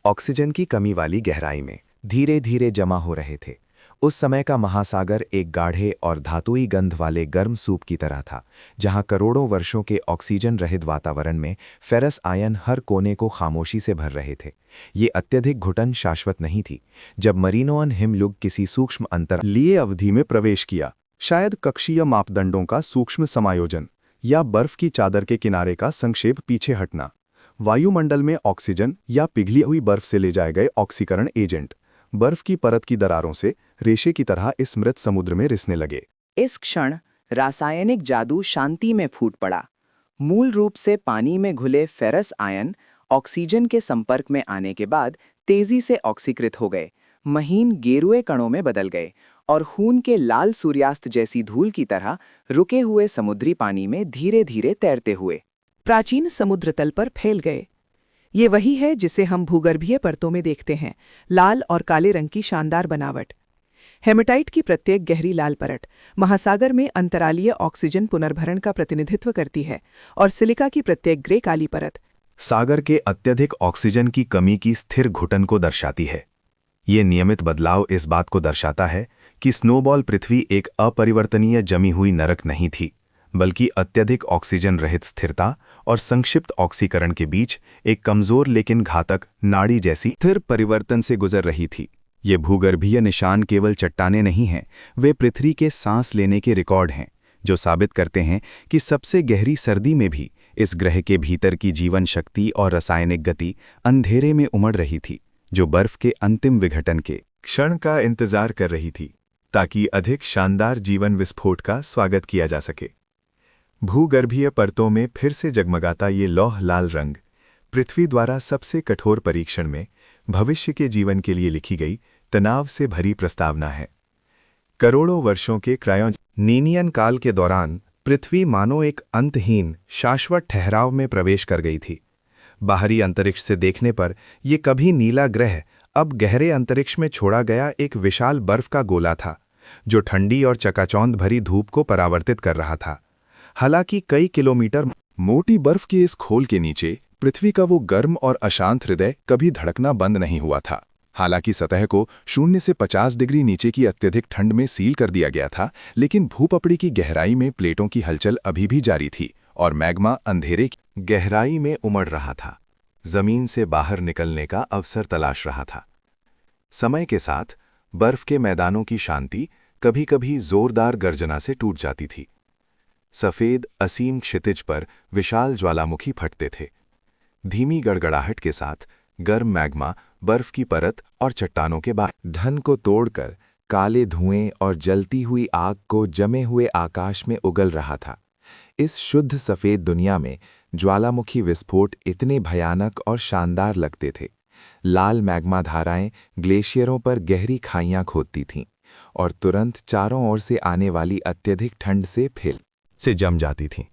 ऑक्सीजन की कमी वाली गहराई में धीरे धीरे जमा हो रहे थे उस समय का महासागर एक गाढ़े और धातुई गंध वाले गर्म सूप की तरह था, जहां करोड़ों वर्षों के ऑक्सीजन रहित वातावरण में फेरस आयन हर कोने को खामोशी से भर रहे थे। ये अत्यधिक घुटन शाश्वत नहीं थी। जब मरीनोअन हिमयुग किसी सूक्ष्म लिए अवधि में प्रवेश किया, शायद कक्षीय मापदंडों का सूक्ष्म समायोजन या बर्फ की चादर के किनारे का संक्षेप पीछे हटना, वायुमंडल में ऑक्सीजन या पिघली हुई बर्फ से ले जाए गए ऑक्सीकरण एजेंट बर्फ की परत की दरारों से रेशे की तरह इस मृत समुद्र में रिसने लगे। इस क्षण रासायनिक जादू शांति में फूट पड़ा। मूल रूप से पानी में घुले फेरस आयन ऑक्सीजन के संपर्क में आने के बाद तेजी से ऑक्सीकृत हो गए, महीन गेरुए कणों में बदल गए और खून के लाल सूर्यास्त जैसी धूल की तरह रुके हुए समुद्री पानी में धीरे धीरे तैरते हुए प्राचीन समुद्र तल पर फैल गए। ये वही है जिसे हम भूगर्भीय परतों में देखते हैं, लाल और काले रंग की शानदार बनावट। हेमेटाइट की प्रत्येक गहरी लाल परत महासागर में अंतरालीय ऑक्सीजन पुनर्भरण का प्रतिनिधित्व करती है और सिलिका की प्रत्येक ग्रे काली परत सागर के अत्यधिक ऑक्सीजन की कमी की स्थिर घुटन को दर्शाती है। ये नियमित बदलाव इस बात को दर्शाता है कि स्नोबॉल पृथ्वी एक अपरिवर्तनीय जमी हुई नरक नहीं थी, बल्कि अत्यधिक ऑक्सीजन रहित स्थिरता और संक्षिप्त ऑक्सीकरण के बीच एक कमजोर लेकिन घातक नाड़ी जैसी स्थिर परिवर्तन से गुजर रही थी। ये भूगर्भीय निशान केवल चट्टाने नहीं हैं, वे पृथ्वी के सांस लेने के रिकॉर्ड हैं, जो साबित करते हैं कि सबसे गहरी सर्दी में भी इस ग्रह के भीतर की जीवन शक्ति और रासायनिक गति अंधेरे में उमड़ रही थी, जो बर्फ के अंतिम विघटन के क्षण का इंतजार कर रही थी, ताकि अधिक शानदार जीवन विस्फोट का स्वागत किया जा सके। भूगर्भीय परतों में फिर से जगमगाता ये लौह लाल रंग पृथ्वी द्वारा सबसे कठोर परीक्षण में भविष्य के जीवन के लिए लिखी गई तनाव से भरी प्रस्तावना है। करोड़ों वर्षों के नीनियन काल के दौरान पृथ्वी मानो एक अंतहीन शाश्वत ठहराव में प्रवेश कर गई थी। बाहरी अंतरिक्ष से देखने पर यह कभी नीला ग्रह अब गहरे अंतरिक्ष में छोड़ा गया एक विशाल बर्फ का गोला था, जो ठंडी और चकाचौंध भरी धूप को परावर्तित कर रहा था। हालांकि कई किलोमीटर मोटी बर्फ के इस खोल के नीचे पृथ्वी का वो गर्म और अशांत हृदय कभी धड़कना बंद नहीं हुआ था। हालांकि सतह को 0 से 50 डिग्री नीचे की अत्यधिक ठंड में सील कर दिया गया था, लेकिन भूपपड़ी की गहराई में प्लेटों की हलचल अभी भी जारी थी और मैग्मा अंधेरे की गहराई में उमड़ रहा था, जमीन से बाहर निकलने का अवसर तलाश रहा था। समय के साथ बर्फ के मैदानों की शांति कभी-कभी जोरदार गर्जना से टूट जाती थी। सफेद असीम क्षितिज पर विशाल ज्वालामुखी फटते थे। धीमी गड़गड़ाहट के साथ गर्म मैग्मा बर्फ की परत और चट्टानों के बाहर धन को तोड़कर काले धुएं और जलती हुई आग को जमे हुए आकाश में उगल रहा था। इस शुद्ध सफेद दुनिया में ज्वालामुखी विस्फोट इतने भयानक और शानदार लगते थे। लाल मैग्मा धाराएं ग्लेशियरों पर गहरी खाइयां खोदती थीं और तुरंत चारों ओर से आने वाली अत्यधिक ठंड से जम जाती थीं।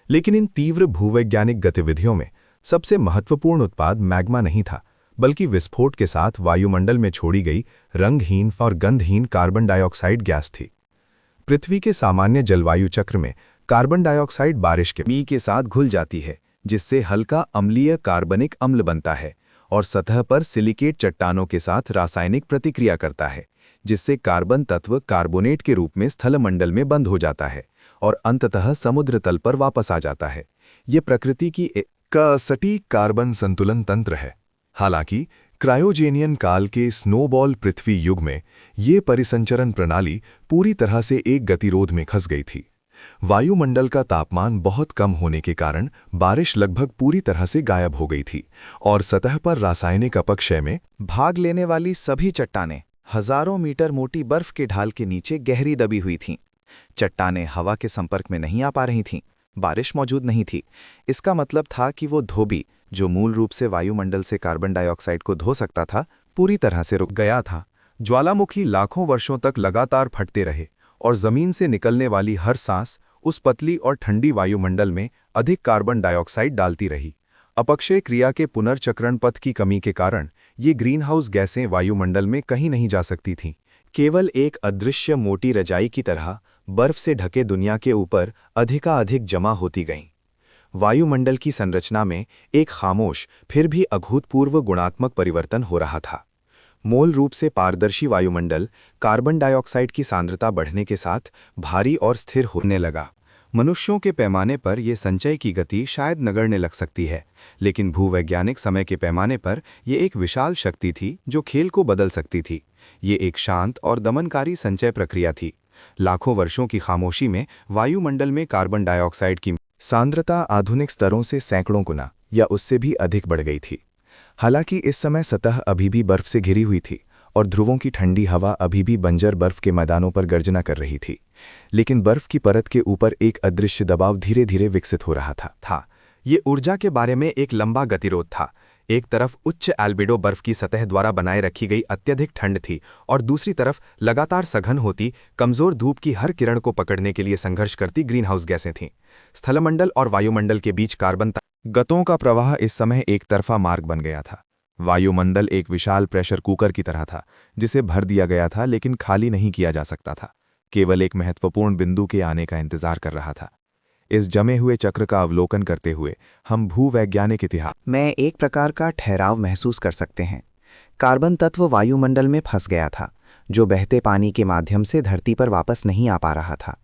लेकिन इन तीव्र भूवैज्ञानिक गतिविधियों में सबसे महत्वपूर्ण उत्पाद मैग्मा नहीं था, बल्कि विस्फोट के साथ वायुमंडल में छोड़ी गई रंगहीन और गंधहीन कार्बन डाइऑक्साइड गैस थी। पृथ्वी के सामान्य जलवायु चक्र में कार्बन डाइऑक्साइड बारिश के मी के साथ घुल जाती है, जिससे हल्का अम्लीय कार्बनिक अम्ल बनता है और सतह पर सिलिकेट चट्टानों के साथ रासायनिक प्रतिक्रिया करता है, जिससे कार्बन तत्व कार्बोनेट के रूप में स्थलमंडल में बंद हो जाता है और अंततः समुद्र तल पर वापस आ जाता है। ये प्रकृति की का सटीक कार्बन संतुलन तंत्र है। हालांकि क्रायोजेनियन काल के स्नोबॉल पृथ्वी युग में ये परिसंचरण प्रणाली पूरी तरह से एक गतिरोध में फंस गई थी। वायुमंडल का तापमान बहुत कम होने के कारण बारिश लगभग पूरी तरह से गायब हो गई थी और सतह पर रासायनिक अपक्षय में भाग लेने वाली सभी चट्टानें हजारों मीटर मोटी बर्फ के ढाल के नीचे गहरी दबी हुई थीं। चट्टानें हवा के संपर्क में नहीं आ पा रही थीं, बारिश मौजूद नहीं थी। इसका मतलब था कि वो धोबी, जो मूल रूप से वायुमंडल से कार्बन डाइऑक्साइड को धो सकता था, पूरी तरह से रुक गया था। ज्वालामुखी लाखों वर्षों तक लगातार फटते रहे और जमीन से निकलने वाली हर सांस उस पतली और ठंडी वायुमंडल में अधिक कार्बन डाइऑक्साइड डालती रही। अपक्षय क्रिया के पुनर्चक्रण पथ की कमी के कारण ये ग्रीनहाउस गैसें वायुमंडल में कहीं नहीं जा सकती थीं। केवल एक अदृश्य मोटी रजाई की तरह बर्फ से ढके दुनिया के ऊपर अधिकाधिक जमा होती गईं। वायुमंडल की संरचना में एक खामोश फिर भी अभूतपूर्व गुणात्मक परिवर्तन हो रहा था। मूल रूप से पारदर्शी वायुमंडल कार्बन डाइऑक्साइड की सांद्रता बढ़ने के साथ भारी और स्थिर होने लगा। मनुष्यों के पैमाने पर यह संचय की गति शायद नगण्य लग सकती है, लेकिन भूवैज्ञानिक समय के पैमाने पर यह एक विशाल शक्ति थी जो खेल को बदल सकती थी। ये एक शांत और दमनकारी संचय प्रक्रिया थी। लाखों वर्षों की खामोशी में वायुमंडल में कार्बन डाइऑक्साइड की सांद्रता आधुनिक स्तरों से सैकड़ों गुना या उससे भी अधिक बढ़ गई थी। हालांकि इस समय सतह अभी भी बर्फ से घिरी हुई थी और ध्रुवों की ठंडी हवा अभी भी बंजर बर्फ के मैदानों पर गर्जना कर रही थी, लेकिन बर्फ की परत के ऊपर एक अदृश्य दबाव धीरे धीरे विकसित हो रहा था। ये ऊर्जा के बारे में एक लंबा गतिरोध था। एक तरफ उच्च एल्बिडो बर्फ की सतह द्वारा बनाए रखी गई अत्यधिक ठंड थी और दूसरी तरफ लगातार सघन होती कमजोर धूप की हर किरण को पकड़ने के लिए संघर्ष करती ग्रीनहाउस गैसें थीं। स्थलमंडल और वायुमंडल के बीच कार्बन गतों का प्रवाह इस समय एक तरफा मार्ग बन गया था। वायुमंडल एक विशाल प्रेशर कुकर की तरह था जिसे भर दिया गया था लेकिन खाली नहीं किया जा सकता था, केवल एक महत्वपूर्ण बिंदु के आने का इंतजार कर रहा था। इस जमे हुए चक्र का अवलोकन करते हुए हम भूवैज्ञानिक इतिहास में एक प्रकार का ठहराव महसूस कर सकते हैं। कार्बन तत्व वायुमंडल में फंस गया था, जो बहते पानी के माध्यम से धरती पर वापस नहीं आ पा रहा था।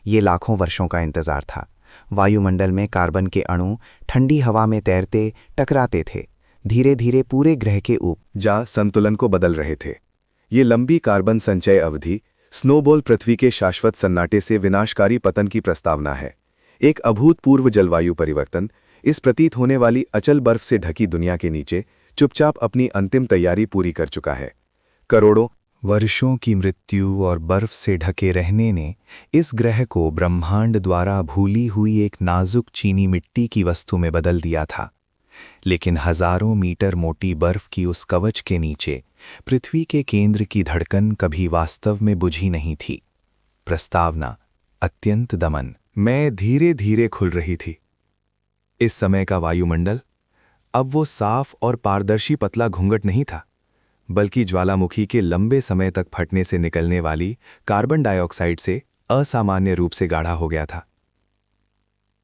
ये लाखों वर्षों का इंतजार था। वायुमंडल में कार्बन के अणु ठंडी हवा में तैरते टकराते थे, धीरे धीरे पूरे ग्रह के ऊर्जा संतुलन को बदल रहे थे। ये लंबी कार्बन संचय अवधि स्नोबॉल पृथ्वी के शाश्वत सन्नाटे से विनाशकारी पतन की प्रस्तावना है। एक अभूतपूर्व जलवायु परिवर्तन इस प्रतीत होने वाली अचल बर्फ से ढकी दुनिया के नीचे चुपचाप अपनी अंतिम तैयारी पूरी कर चुका है। करोड़ों वर्षों की मृत्यु और बर्फ से ढके रहने ने इस ग्रह को ब्रह्मांड द्वारा भूली हुई एक नाजुक चीनी मिट्टी की वस्तु में बदल दिया था। लेकिन हजारों मीटर मोटी बर्फ की उस कवच के नीचे पृथ्वी के केंद्र की धड़कन कभी वास्तव में बुझी नहीं थी। प्रस्तावना अत्यंत दमन में धीरे धीरे खुल रही थी। इस समय का वायुमंडल अब वो साफ और पारदर्शी पतला घूंघट नहीं था, बल्कि ज्वालामुखी के लंबे समय तक फटने से निकलने वाली कार्बन डाइऑक्साइड से असामान्य रूप से गाढ़ा हो गया था।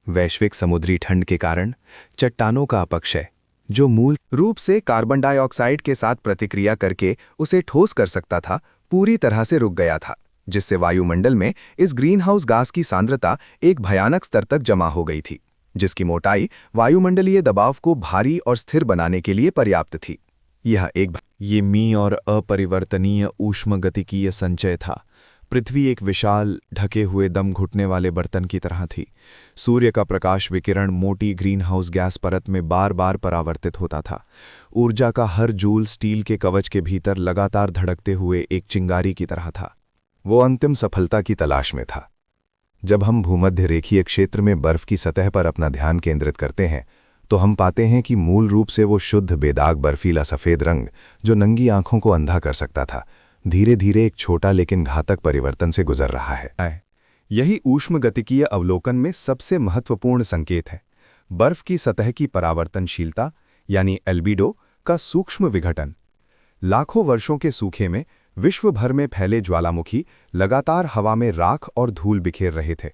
वैश्विक समुद्री ठंड के कारण चट्टानों का अपक्षय, जो मूल रूप से कार्बन डाइऑक्साइड के साथ प्रतिक्रिया करके उसे ठोस कर सकता था, पूरी तरह से रुक गया था, जिससे वायुमंडल में इस ग्रीनहाउस गैस की सांद्रता एक भयानक स्तर तक जमा हो गई थी, जिसकी मोटाई वायुमंडलीय दबाव को भारी और स्थिर बनाने के लिए पर्याप्त थी। ये मी और अपरिवर्तनीय ऊष्मगतिकीय संचय था। पृथ्वी एक विशाल ढके हुए दम घुटने वाले बर्तन की तरह थी। सूर्य का प्रकाश विकिरण मोटी ग्रीनहाउस गैस परत में बार बार परावर्तित होता था। ऊर्जा का हर जूल स्टील के कवच के भीतर लगातार धड़कते हुए एक चिंगारी की तरह था। वो अंतिम सफलता की तलाश में था। जब हम भूमध्य रेखीय क्षेत्र में बर्फ की सतह पर अपना ध्यान केंद्रित करते हैं तो हम पाते हैं कि मूल रूप से वो शुद्ध बेदाग बर्फीला सफ़ेद रंग जो नंगी आंखों को अंधा कर सकता था, धीरे धीरे एक छोटा लेकिन घातक परिवर्तन से गुजर रहा है। यही ऊष्मगतिकीय अवलोकन में सबसे महत्वपूर्ण संकेत है। बर्फ की सतह की परावर्तनशीलता यानी एल्बिडो का सूक्ष्म विघटन। लाखों वर्षों के सूखे में विश्व भर में फैले ज्वालामुखी लगातार हवा में राख और धूल बिखेर रहे थे।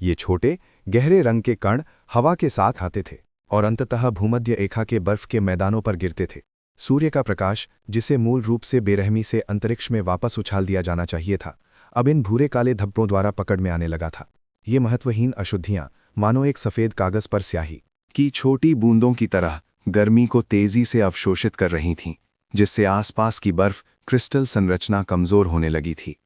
ये छोटे गहरे रंग के कण हवा के साथ आते थे और अंततः भूमध्य रेखा के बर्फ के मैदानों पर गिरते थे। सूर्य का प्रकाश, जिसे मूल रूप से बेरहमी से अंतरिक्ष में वापस उछाल दिया जाना चाहिए था, अब इन भूरे काले धब्बों द्वारा पकड़ में आने लगा था। ये महत्वहीन अशुद्धियां मानो एक सफ़ेद कागज पर स्याही की छोटी बूंदों की तरह गर्मी को तेजी से अवशोषित कर रही थीं, जिससे आसपास की बर्फ क्रिस्टल संरचना कमजोर होने लगी थी।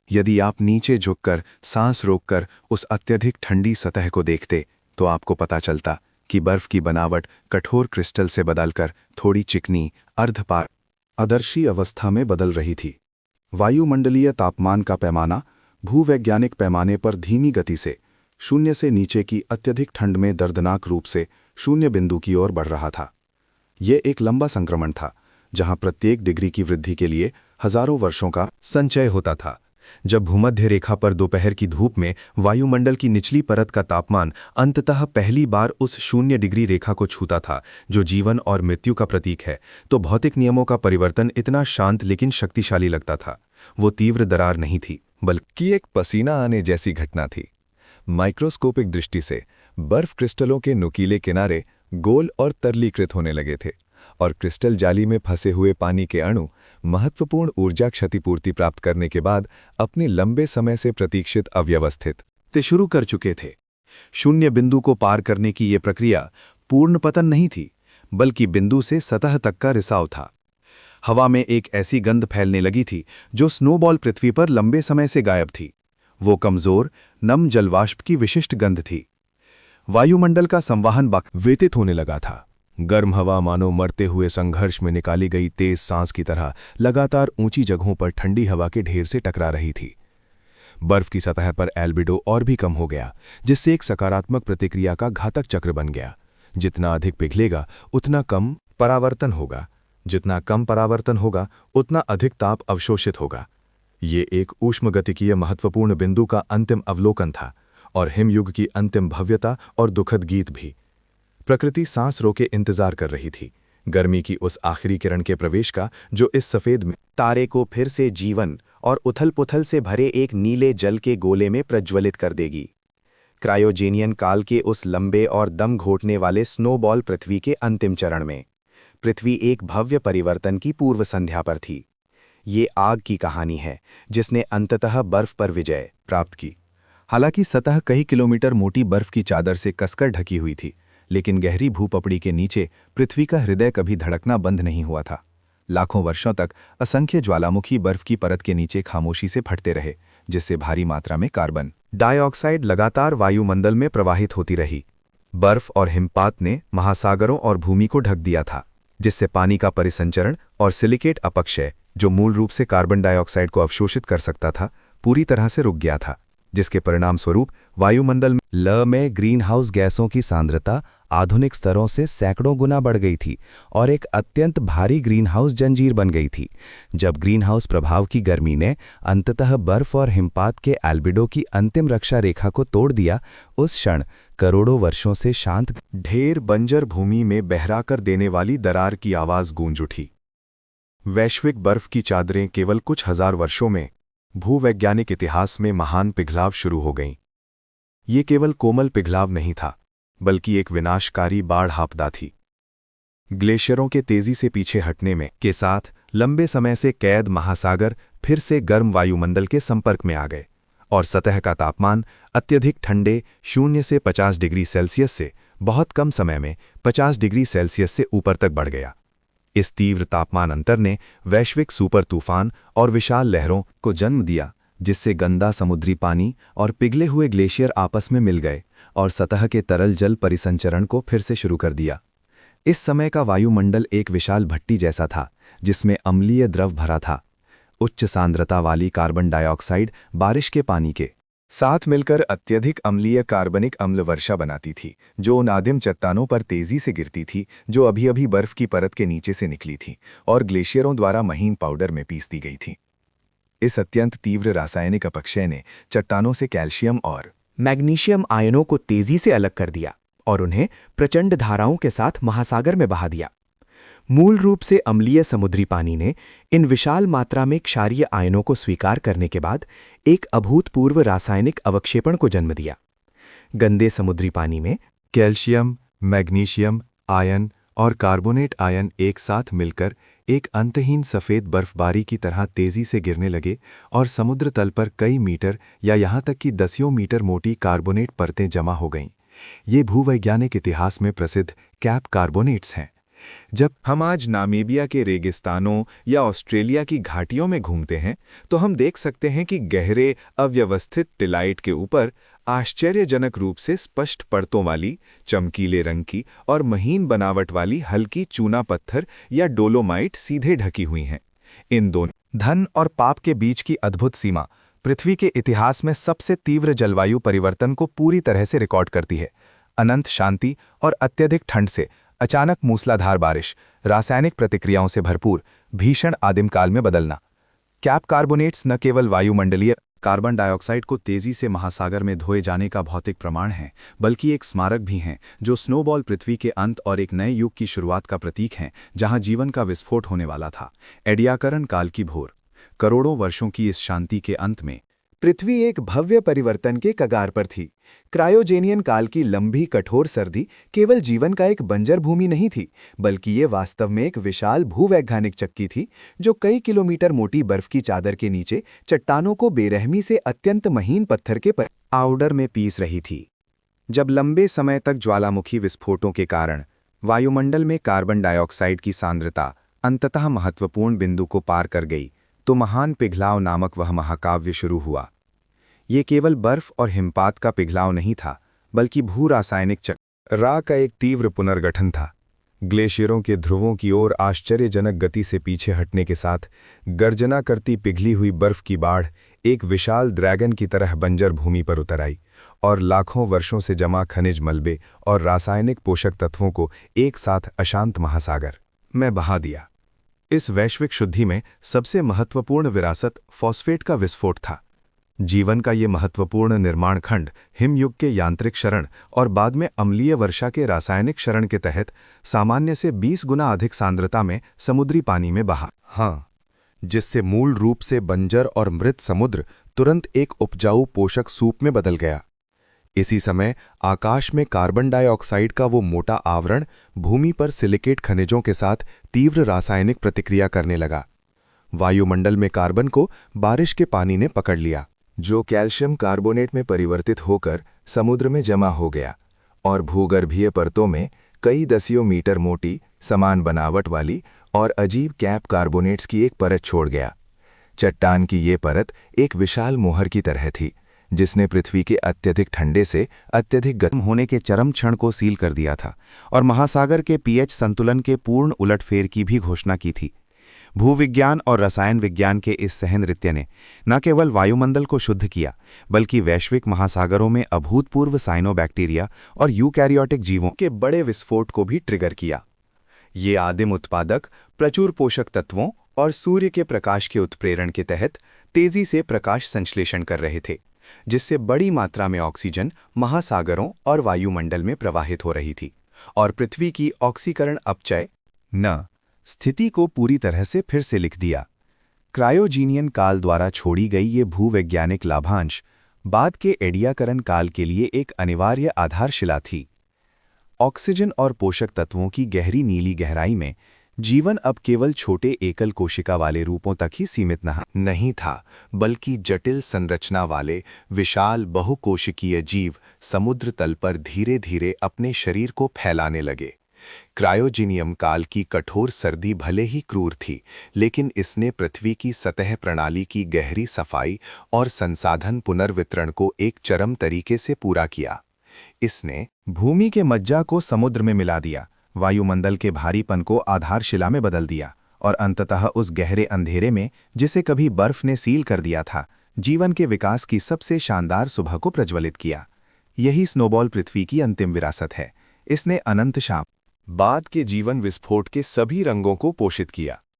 यदि आप नीचे झुककर सांस रोककर उस अत्यधिक ठंडी सतह को देखते तो आपको पता चलता कि बर्फ की बनावट कठोर क्रिस्टल से बदलकर थोड़ी चिकनी अर्धपारदर्शी अवस्था में बदल रही थी। वायुमंडलीय तापमान का पैमाना भूवैज्ञानिक पैमाने पर धीमी गति से शून्य से नीचे की अत्यधिक ठंड में दर्दनाक रूप से शून्य बिंदु की ओर बढ़ रहा था। ये एक लंबा संक्रमण था, जहां प्रत्येक डिग्री की वृद्धि के लिए हजारों वर्षों का संचय होता था। जब भूमध्य रेखा पर दोपहर की धूप में वायुमंडल की निचली परत का तापमान अंततः पहली बार उस 0 डिग्री रेखा को छूता था, जो जीवन और मृत्यु का प्रतीक है, तो भौतिक नियमों का परिवर्तन इतना शांत लेकिन शक्तिशाली लगता था। वो तीव्र दरार नहीं थी, बल्कि एक पसीना आने जैसी घटना थी। माइक्रोस्कोपिक दृष्टि से बर्फ क्रिस्टलों के नुकीले किनारे गोल और तरलीकृत होने लगे थे और क्रिस्टल जाली में फंसे हुए पानी के अणु महत्वपूर्ण ऊर्जा क्षतिपूर्ति प्राप्त करने के बाद अपने लंबे समय से प्रतीक्षित अव्यवस्थित शुरू कर चुके थे। शून्य बिंदु को पार करने की ये प्रक्रिया पूर्ण पतन नहीं थी, बल्कि बिंदु से सतह तक का रिसाव था। हवा में एक ऐसी गंध फैलने लगी थी जो स्नोबॉल पृथ्वी पर लंबे समय से गायब थी। वो कमजोर, नम जलवाष्प की विशिष्ट गंध थी। वायुमंडल का संवहन व्यतीत होने लगा था। गर्म हवा मानो मरते हुए संघर्ष में निकाली गई तेज सांस की तरह लगातार ऊंची जगहों पर ठंडी हवा के ढेर से टकरा रही थी। बर्फ की सतह पर एल्बिडो और भी कम हो गया, जिससे एक सकारात्मक प्रतिक्रिया का घातक चक्र बन गया। जितना अधिक पिघलेगा उतना कम परावर्तन होगा, जितना कम परावर्तन होगा उतना अधिक ताप अवशोषित होगा। ये एक ऊष्मगतिकीय महत्वपूर्ण बिंदु का अंतिम अवलोकन था और हिमयुग की अंतिम भव्यता और दुखद गीत भी। प्रकृति सांस रोके इंतजार कर रही थी गर्मी की उस आखिरी किरण के प्रवेश का, जो इस सफेद में तारे को फिर से जीवन और उथल-पुथल से भरे एक नीले जल के गोले में प्रज्वलित कर देगी। क्रायोजेनियन काल के उस लंबे और दम घोटने वाले स्नोबॉल पृथ्वी के अंतिम चरण में पृथ्वी एक भव्य परिवर्तन की पूर्व संध्या पर थी। ये आग की कहानी है जिसने अंततः बर्फ पर विजय प्राप्त की। हालांकि सतह कई किलोमीटर मोटी बर्फ की चादर से कसकर ढकी हुई थी, लेकिन गहरी भूपपड़ी के नीचे पृथ्वी का हृदय कभी धड़कना बंद नहीं हुआ था। लाखों वर्षों तक असंख्य ज्वालामुखी बर्फ की परत के नीचे खामोशी से फटते रहे, जिससे भारी मात्रा में कार्बन डाइऑक्साइड लगातार वायुमंडल में प्रवाहित होती रही। बर्फ और हिमपात ने महासागरों और भूमि को ढक दिया था, जिससे पानी का परिसंचरण और सिलिकेट अपक्षय, जो मूल रूप से कार्बन डाइऑक्साइड को अवशोषित कर सकता था, पूरी तरह से रुक गया था, जिसके परिणाम स्वरूप वायुमंडल में ग्रीन हाउस गैसों की सांद्रता आधुनिक स्तरों से सैकड़ों गुना बढ़ गई थी और एक अत्यंत भारी ग्रीन हाउस जंजीर बन गई थी। जब ग्रीन हाउस प्रभाव की गर्मी ने अंततः बर्फ और हिमपात के एल्बिडो की अंतिम रक्षा रेखा को तोड़ दिया, उस क्षण करोड़ों वर्षों से शांत ढेर बंजर भूमि में बहरा कर देने वाली दरार की आवाज गूंज उठी। वैश्विक बर्फ की चादरें केवल कुछ हजार वर्षों में भूवैज्ञानिक इतिहास में महान पिघलाव शुरू हो गईं। ये केवल कोमल पिघलाव नहीं था, बल्कि एक विनाशकारी बाढ़ आपदा थी। ग्लेशियरों के तेजी से पीछे हटने में के साथ लंबे समय से कैद महासागर फिर से गर्म वायुमंडल के संपर्क में आ गए और सतह का तापमान अत्यधिक ठंडे 0 से 50 डिग्री सेल्सियस से बहुत कम समय में 50 डिग्री सेल्सियस से ऊपर तक बढ़ गया। इस तीव्र तापमान अंतर ने वैश्विक सुपर तूफान और विशाल लहरों को जन्म दिया, जिससे गंदा समुद्री पानी और पिघले हुए ग्लेशियर आपस में मिल गए और सतह के तरल जल परिसंचरण को फिर से शुरू कर दिया। इस समय का वायुमंडल एक विशाल भट्टी जैसा था, जिसमें अम्लीय द्रव भरा था। उच्च सांद्रता वाली कार्बन डाइऑक्साइड बारिश के पानी के साथ मिलकर अत्यधिक अम्लीय कार्बनिक अम्ल वर्षा बनाती थी, जो उन आदिम चट्टानों पर तेजी से गिरती थी जो अभी अभी बर्फ की परत के नीचे से निकली थी और ग्लेशियरों द्वारा महीन पाउडर में पीस दी गई थी। इस अत्यंत तीव्र रासायनिक अपक्षय ने चट्टानों से कैल्शियम और मैग्नीशियम आयनों को तेजी से अलग कर दिया और उन्हें प्रचंड धाराओं के साथ महासागर में बहा दिया। मूल रूप से अम्लीय समुद्री पानी ने इन विशाल मात्रा में क्षारीय आयनों को स्वीकार करने के बाद एक अभूतपूर्व रासायनिक अवक्षेपण को जन्म दिया। गंदे समुद्री पानी में कैल्शियम, मैग्नीशियम आयन और कार्बोनेट आयन एक साथ मिलकर एक अंतहीन सफ़ेद बर्फबारी की तरह तेजी से गिरने लगे और समुद्र तल पर कई मीटर या यहाँ तक कि दसियों मीटर मोटी कार्बोनेट परतें जमा हो गईं। ये भूवैज्ञानिक इतिहास में प्रसिद्ध कैप कार्बोनेट्स हैं। जब हम आज नामीबिया के रेगिस्तानों या ऑस्ट्रेलिया की घाटियों में घूमते हैं, तो हम देख सकते हैं कि गहरे अव्यवस्थित टिलाइट के ऊपर आश्चर्यजनक रूप से स्पष्ट परतों वाली, चमकीले रंग की और महीन बनावट वाली हल्की चूना पत्थर या डोलोमाइट सीधे ढकी हुई हैं। इन दोनों धन और पाप के बीच की अद्भुत सीमा पृथ्वी के इतिहास में सबसे तीव्र जलवायु परिवर्तन को पूरी तरह से रिकॉर्ड करती है। अनंत शांति और अत्यधिक ठंड से अचानक मूसलाधार बारिश, रासायनिक प्रतिक्रियाओं से भरपूर भीषण आदिम काल में बदलना। कैप कार्बोनेट्स न केवल वायुमंडलीय कार्बन डाइऑक्साइड को तेजी से महासागर में धोए जाने का भौतिक प्रमाण हैं, बल्कि एक स्मारक भी हैं जो स्नोबॉल पृथ्वी के अंत और एक नए युग की शुरुआत का प्रतीक हैं, जहां जीवन का विस्फोट होने वाला था। एडियाकरण काल की भोर, करोड़ों वर्षों की इस शांति के अंत में पृथ्वी एक भव्य परिवर्तन के कगार पर थी। क्रायोजेनियन काल की लंबी कठोर सर्दी केवल जीवन का एक बंजर भूमि नहीं थी, बल्कि ये वास्तव में एक विशाल भूवैज्ञानिक चक्की थी जो कई किलोमीटर मोटी बर्फ की चादर के नीचे चट्टानों को बेरहमी से अत्यंत महीन पत्थर के पाउडर में पीस रही थी। जब लंबे समय तक ज्वालामुखी विस्फोटों के कारण वायुमंडल में कार्बन डाइऑक्साइड की सांद्रता अंततः महत्वपूर्ण बिंदु को पार कर गई, तो महान पिघलाव नामक वह महाकाव्य शुरू हुआ। ये केवल बर्फ और हिमपात का पिघलाव नहीं था, बल्कि भू रासायनिक चक्र का एक तीव्र पुनर्गठन था। ग्लेशियरों के ध्रुवों की ओर आश्चर्यजनक गति से पीछे हटने के साथ गर्जना करती पिघली हुई बर्फ की बाढ़ एक विशाल ड्रैगन की तरह बंजर भूमि पर उतर आई और लाखों वर्षों से जमा खनिज मलबे और रासायनिक पोषक तत्वों को एक साथ अशांत महासागर में बहा दिया। इस वैश्विक शुद्धि में सबसे महत्वपूर्ण विरासत फॉस्फेट का विस्फोट था। जीवन का ये महत्वपूर्ण निर्माण खंड हिमयुग के यांत्रिक क्षरण और बाद में अम्लीय वर्षा के रासायनिक क्षरण के तहत सामान्य से 20 गुना अधिक सांद्रता में समुद्री पानी में बहा। हाँ, जिससे मूल रूप से बंजर और मृत समुद्र तुरंत एक उपजाऊ पोषक सूप में बदल गया। इसी समय आकाश में कार्बन डाइऑक्साइड का वो मोटा आवरण भूमि पर सिलिकेट खनिजों के साथ तीव्र रासायनिक प्रतिक्रिया करने लगा। वायुमंडल में कार्बन को बारिश के पानी ने पकड़ लिया, जो कैल्शियम कार्बोनेट में परिवर्तित होकर समुद्र में जमा हो गया और भूगर्भीय परतों में कई दसियों मीटर मोटी, समान बनावट वाली और अजीब कैप कार्बोनेट्स की एक परत छोड़ गया। चट्टान की ये परत एक विशाल मोहर की तरह थी, जिसने पृथ्वी के अत्यधिक ठंडे से अत्यधिक गर्म होने के चरम क्षण को सील कर दिया था और महासागर के पीएच संतुलन के पूर्ण उलटफेर की भी घोषणा की थी। भूविज्ञान और रसायन विज्ञान के इस सहन नृत्य ने न केवल वायुमंडल को शुद्ध किया, बल्कि वैश्विक महासागरों में अभूतपूर्व साइनोबैक्टीरिया और यूकैरियोटिक जीवों के बड़े विस्फोट को भी ट्रिगर किया। ये आदिम उत्पादक प्रचुर पोषक तत्वों और सूर्य के प्रकाश के उत्प्रेरण के तहत तेजी से प्रकाश संश्लेषण कर रहे थे, जिससे बड़ी मात्रा में ऑक्सीजन महासागरों और वायुमंडल में प्रवाहित हो रही थी और पृथ्वी की ऑक्सीकरण अपचय न स्थिति को पूरी तरह से फिर से लिख दिया। क्रायोजीनियन काल द्वारा छोड़ी गई ये भूवैज्ञानिक लाभांश बाद के एडियाकरण काल के लिए एक अनिवार्य आधारशिला थी। ऑक्सीजन और पोषक तत्वों की गहरी नीली गहराई में जीवन अब केवल छोटे एकल कोशिका वाले रूपों तक ही सीमित नहीं था, बल्कि जटिल संरचना वाले विशाल बहुकोशिकीय जीव समुद्र तल पर धीरे धीरे अपने शरीर को फैलाने लगे। क्रायोजेनियम काल की कठोर सर्दी भले ही क्रूर थी, लेकिन इसने पृथ्वी की सतह प्रणाली की गहरी सफाई और संसाधन पुनर्वितरण को एक चरम तरीके से पूरा किया। इसने भूमि के मज्जा को समुद्र में मिला दिया, वायुमंडल के भारीपन को आधारशिला में बदल दिया और अंततः उस गहरे अंधेरे में, जिसे कभी बर्फ ने सील कर दिया था, जीवन के विकास की सबसे शानदार सुबह को प्रज्वलित किया। यही स्नोबॉल पृथ्वी की अंतिम विरासत है। इसने अनंत शाम बाद के जीवन विस्फोट के सभी रंगों को पोषित किया।